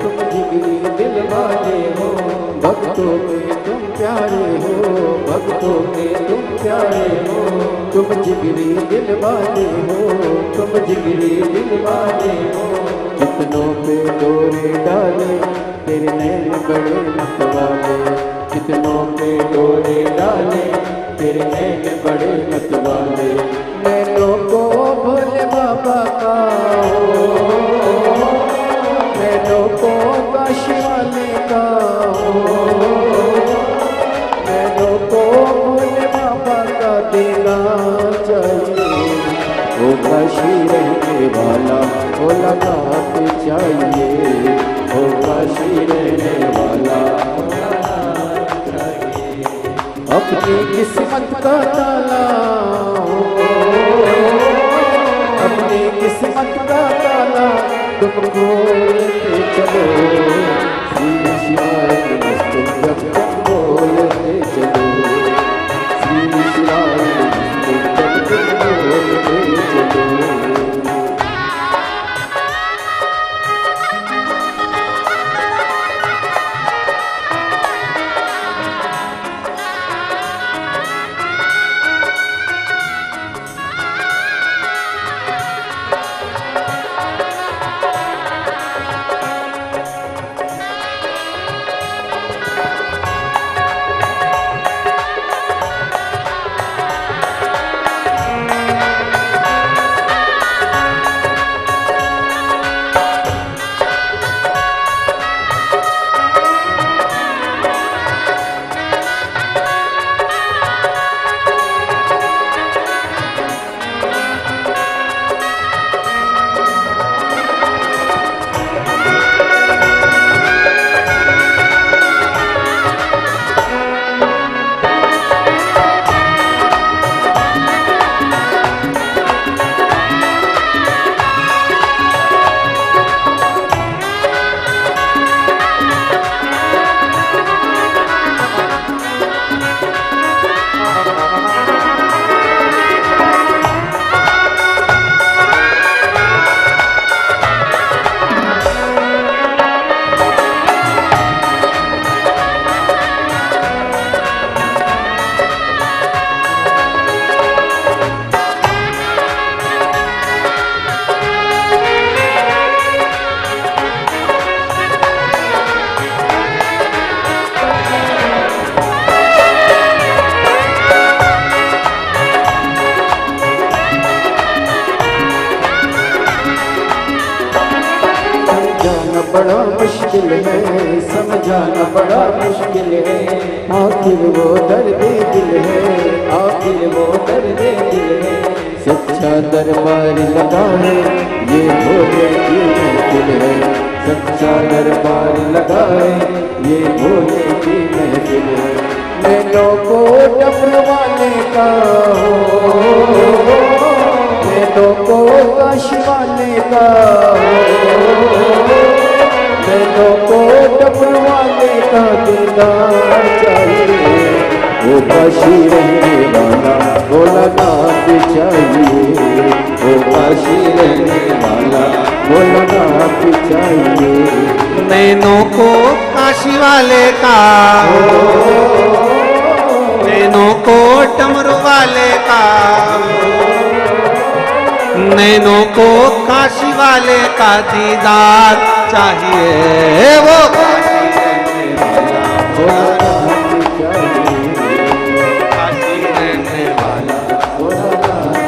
B: तुम जिगरी दिल वाले हो, भक्तों में तुम प्यारे हो, भक्तों में तुम प्यारे हो, तुम जिगरी दिल वाले हो, तुम जिगरी दिल वाले हो। कितनों पे डोरे डाले तेरे नैन बड़े मतवाले, कितनों पे डोरे डाले तेरे नैन बड़े मतवाले। नैनों को भोले बाबा का हो, नैनों को काशी वाले का हो, नैनों को भोले बाबा का देना चाहिए। वो काशी रहने वाला भोला नाथ चाहिए, वो काशी रहने वाला भोला नाथ चाहिए। अपनी किस्मत का ताला हो, अपनी किस्मत का ताला तुम खोलते चलो, श्री शिवाय नमस्तुभ्यं जप बोलते चलो, श्री शिवाय नमस्तुभ्यं जप बोलते चलो। बड़ा मुश्किल है, समझाना बड़ा मुश्किल है, आखिर वो दर्द दिल है, आखिर वो दर्द दिल है। सच्चा दरबार लगा है ये भोले की महफिल है, सच्चा दरबार लगा है ये भोले की महफिल है। नैनों को डमरू वाले का हो, नैनों को काशी वाले का हो, नैनों को डमरू वाले का दीदार चाहिए। वो काशी रहने वाला भोला नाथ चाहिए, वो काशी रहने वाला भोला नाथ चाहिए।
A: नैनों को काशी वाले का हो, नैनों को डमरू वाले का हो, नैनों को काशी वाले का दीदार चाहिए। वो काशी रहने वाला भोला नाथ चाहिए, काशी रहने वाला भोला नाथ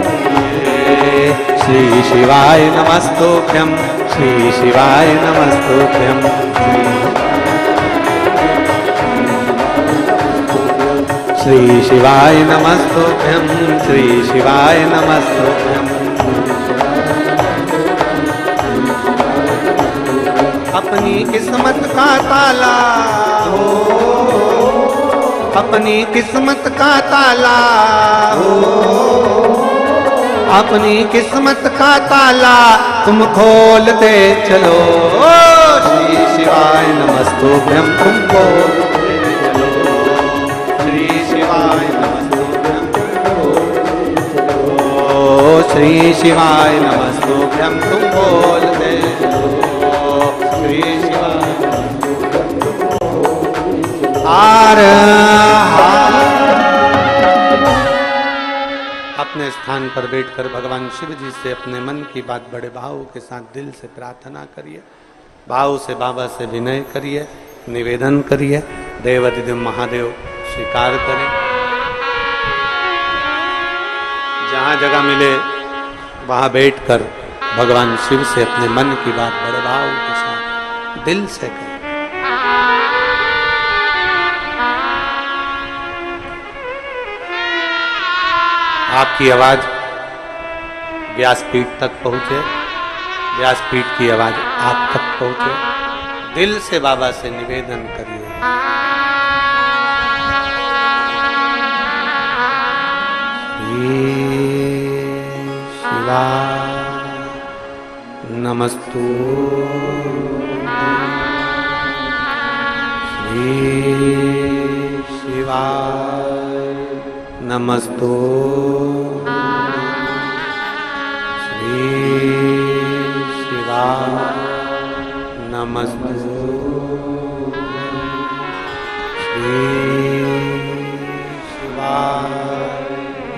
A: चाहिए। श्री शिवाय नमस्तुभ्यं, श्री शिवाय नमस्तुभ्यं, श्री शिवाय नमस्तुभ्यं, श्री शिवाय नमस्तुभ्यं। अपनी किस्मत का ताला हो, अपनी किस्मत का ताला हो, अपनी किस्मत का ताला तुम खोलते चलो। श्री शिवाय नमस्तुभ्यं तुम खोलते चलो, श्री शिवाय नमस्तुभ्यं तुम खोलते चलो। श्री शिवाय नमस्तुभ्यं तुम बोलते हो श्री शिवाय हार अपने स्थान पर बैठकर भगवान शिव जी से अपने मन की बात बड़े भाव के साथ दिल से प्रार्थना करिए, भाव से बाबा से विनय करिए, निवेदन करिए, देवाधिदेव महादेव स्वीकार करें। जहाँ जगह मिले वहाँ बैठकर भगवान शिव से अपने मन की बात बड़े भाव के साथ दिल से करें। आपकी आवाज व्यासपीठ तक पहुंचे, व्यासपीठ की आवाज आप तक पहुंचे। दिल से बाबा से निवेदन करिए। शिवाय नमस्तु श्री शिवाय नमस्तु श्री शिवाय नमस्तु श्री शिवाय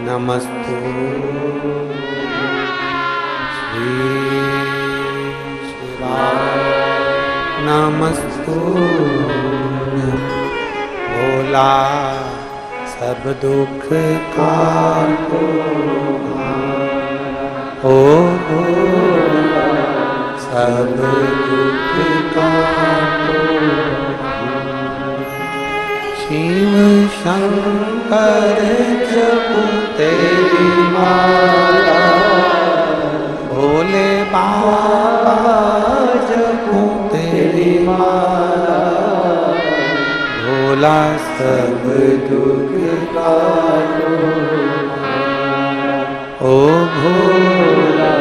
A: नमस्तु श्री शिवाय नमस्तु। भोला सब दुख काटो ओ भोला सब दुख काटो। शिव शंकर जपू तेरी माला, भोले बाबा जपू तेरी माला। भोला सब दुख काटो ओ भोला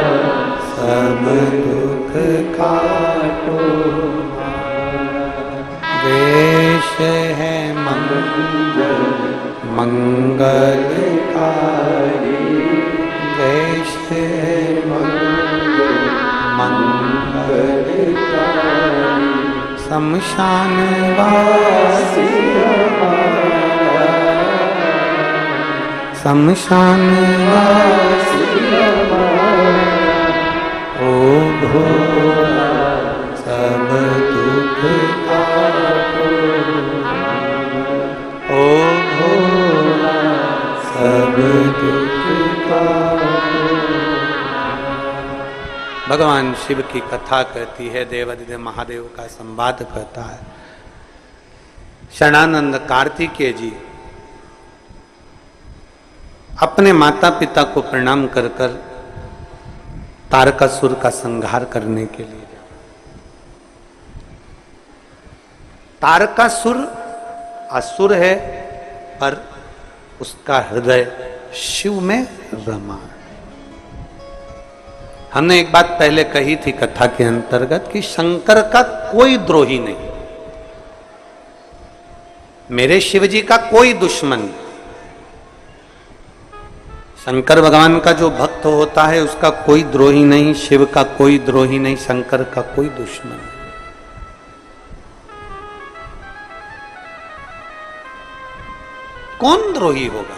A: सब दुख काटो। वेश है मंगलकारी, वेश है मंगलकारी। शमशान वासी शमशान वासी ओ भोला सब दुख काटो ओ भोला सब दुख काटो। भगवान शिव की कथा कहती है, देवाधिदेव महादेव का संवाद कहता है। शरणानंद कार्तिकेय जी अपने माता पिता को प्रणाम कर कर तारकासुर का संहार करने के लिए। तारकासुर असुर है पर उसका हृदय शिव में रमा। हमने एक बात पहले कही थी कथा के अंतर्गत कि शंकर का कोई द्रोही नहीं, मेरे शिव जी का कोई दुश्मन नहीं। शंकर भगवान का जो भक्त होता है उसका कोई द्रोही नहीं, शिव का कोई द्रोही नहीं, शंकर का कोई दुश्मन नहीं। कौन द्रोही होगा?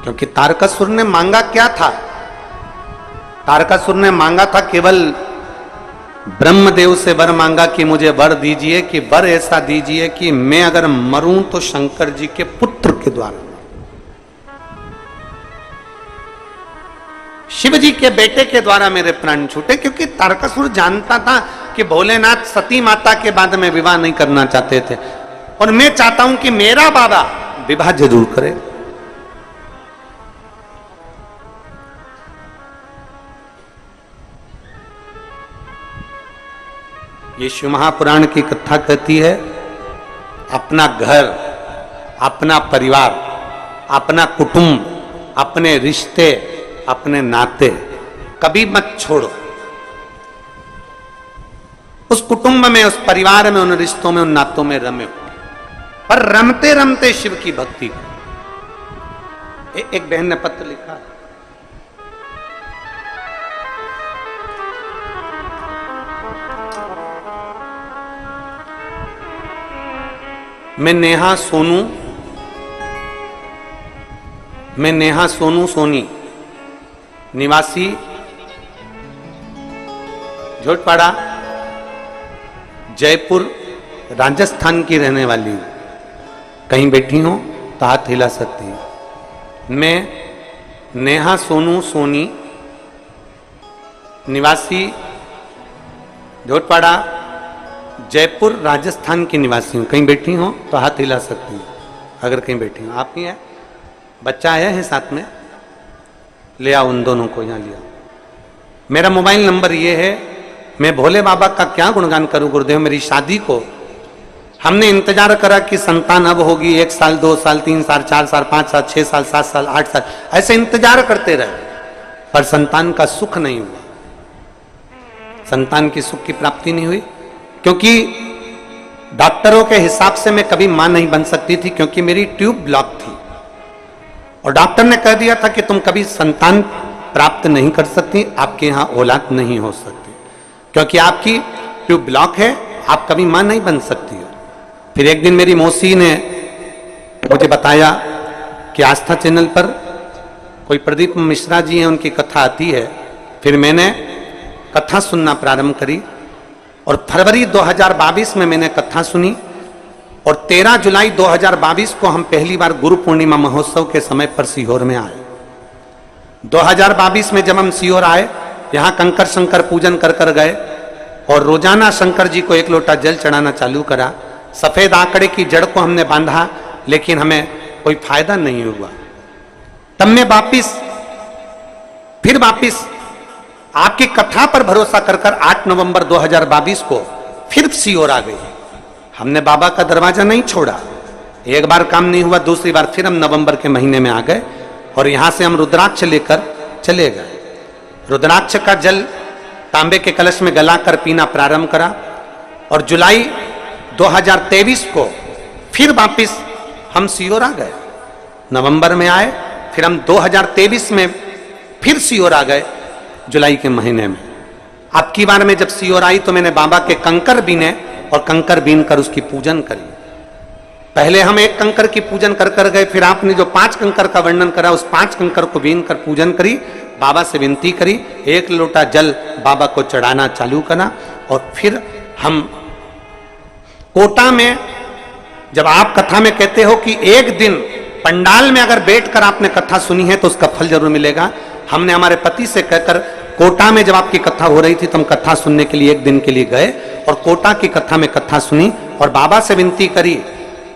A: क्योंकि तारकासुर ने मांगा क्या था? तारकासुर ने मांगा था केवल ब्रह्मदेव से वर मांगा कि मुझे वर दीजिए, कि वर ऐसा दीजिए कि मैं अगर मरूं तो शंकर जी के पुत्र के द्वारा, शिव जी के बेटे के द्वारा मेरे प्राण छूटे। क्योंकि तारकासुर जानता था कि भोलेनाथ सती माता के बाद में विवाह नहीं करना चाहते थे, और मैं चाहता हूं कि मेरा बाबा विवाह जरूर करे। ये शिव महापुराण की कथा कहती है, अपना घर, अपना परिवार, अपना कुटुंब, अपने रिश्ते, अपने नाते कभी मत छोड़ो। उस कुटुंब में, उस परिवार में, उन रिश्तों में, उन नातों में रमे, पर रमते रमते शिव की भक्ति। एक बहन ने पत्र लिखा, मैं नेहा सोनू सोनी निवासी झोटपाड़ा जयपुर राजस्थान की रहने वाली हूं। कहीं बैठी हो तो हाथ हिला सकती हूं। मैं नेहा सोनू सोनी निवासी झोटपाड़ा जयपुर राजस्थान की निवासी हूं। कहीं बैठी हो तो हाथ हिला सकती हूं अगर कहीं बैठी हो। आप ही है, बच्चा आया है साथ में, ले आओ उन दोनों को यहां लिया। मेरा मोबाइल नंबर ये है। मैं भोले बाबा का क्या गुणगान करूं गुरुदेव। मेरी शादी को हमने इंतजार करा कि संतान अब होगी, 1 साल 2 साल 3 साल 4 साल 5 साल 6 साल 7 साल 8 साल ऐसे इंतजार करते रहे, पर संतान का सुख नहीं हुआ। संतान की सुख की प्राप्ति नहीं हुई क्योंकि डॉक्टरों के हिसाब से मैं कभी मां नहीं बन सकती थी, क्योंकि मेरी ट्यूब ब्लॉक थी और डॉक्टर ने कह दिया था कि तुम कभी संतान प्राप्त नहीं कर सकती, आपके यहां औलाद नहीं हो सकती क्योंकि आपकी ट्यूब ब्लॉक है, आप कभी मां नहीं बन सकती हो। फिर एक दिन मेरी मौसी ने मुझे बताया कि आस्था चैनल पर कोई प्रदीप मिश्रा जी हैं, उनकी कथा आती है। फिर मैंने कथा सुनना प्रारंभ करी और फरवरी 2022 में मैंने कथा सुनी और 13 जुलाई 2022 को हम पहली बार गुरु पूर्णिमा महोत्सव के समय पर सीहोर में आए। 2022 में जब हम सीहोर आए, यहां कंकर शंकर पूजन कर कर गए और रोजाना शंकर जी को 1 लोटा जल चढ़ाना चालू करा। सफेद आंकड़े की जड़ को हमने बांधा, लेकिन हमें कोई फायदा नहीं हुआ। तब मैं फिर वापिस आपकी कथा पर भरोसा कर 8 नवंबर 2022 को फिर सीहोर आ गई। हमने बाबा का दरवाजा नहीं छोड़ा। एक बार काम नहीं हुआ, दूसरी बार फिर हम नवंबर के महीने में आ गए और यहां से हम रुद्राक्ष लेकर चले गए। रुद्राक्ष का जल तांबे के कलश में गलाकर पीना प्रारंभ करा और जुलाई 2023 को फिर वापिस हम सीहोर आ गए। नवंबर में आए, फिर हम 2023 में फिर सीहोर आ गए जुलाई के महीने में। अब की बार में जब सीहोर आई तो मैंने बाबा के कंकर बीने और कंकर बीन कर उसकी पूजन करी। पहले हम 1 कंकर की पूजन कर कर गए, फिर आपने जो 5 कंकर का वर्णन करा उस 5 कंकर को बीन कर पूजन करी, बाबा से विनती करी, 1 लोटा जल बाबा को चढ़ाना चालू करा और फिर हम कोटा में, जब आप कथा में कहते हो कि एक दिन पंडाल में अगर बैठकर आपने कथा सुनी है तो उसका फल जरूर मिलेगा, हमने हमारे पति से कहकर कोटा में जब आपकी कथा हो रही थी तो हम कथा सुनने के लिए 1 दिन के लिए गए और कोटा की कथा में कथा सुनी और बाबा से विनती करी,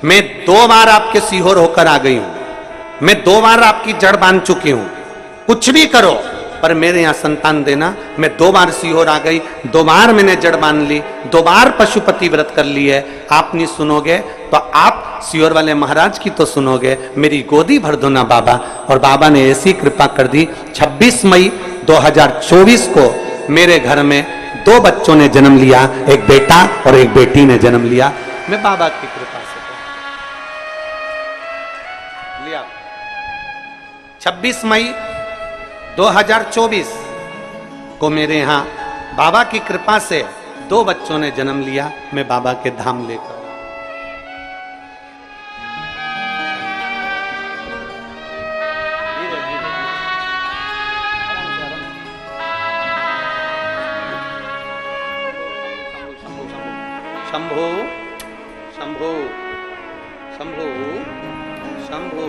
A: मैं 2 बार आपके सीहोर होकर आ गई हूं, मैं 2 बार आपकी जड़ बांध चुकी हूं, कुछ भी करो पर मेरे यहां संतान देना। मैं 2 बार सीहोर आ गई, 2 बार मैंने जड़ बांध ली, 2 बार पशुपति व्रत कर ली है। आप नहीं सुनोगे तो आप सीहोर वाले महाराज की तो सुनोगे, मेरी गोदी भर दो ना बाबा। और बाबा ने ऐसी कृपा कर दी, 26 मई 2024 को मेरे घर में 2 बच्चों ने जन्म लिया, एक बेटा और एक बेटी ने जन्म लिया। मैं बाबा की कृपा से लिया। 26 मई 2024 को मेरे यहां बाबा की कृपा से 2 बच्चों ने जन्म लिया। मैं बाबा के धाम लेकर शंभो शंभो शंभो शंभो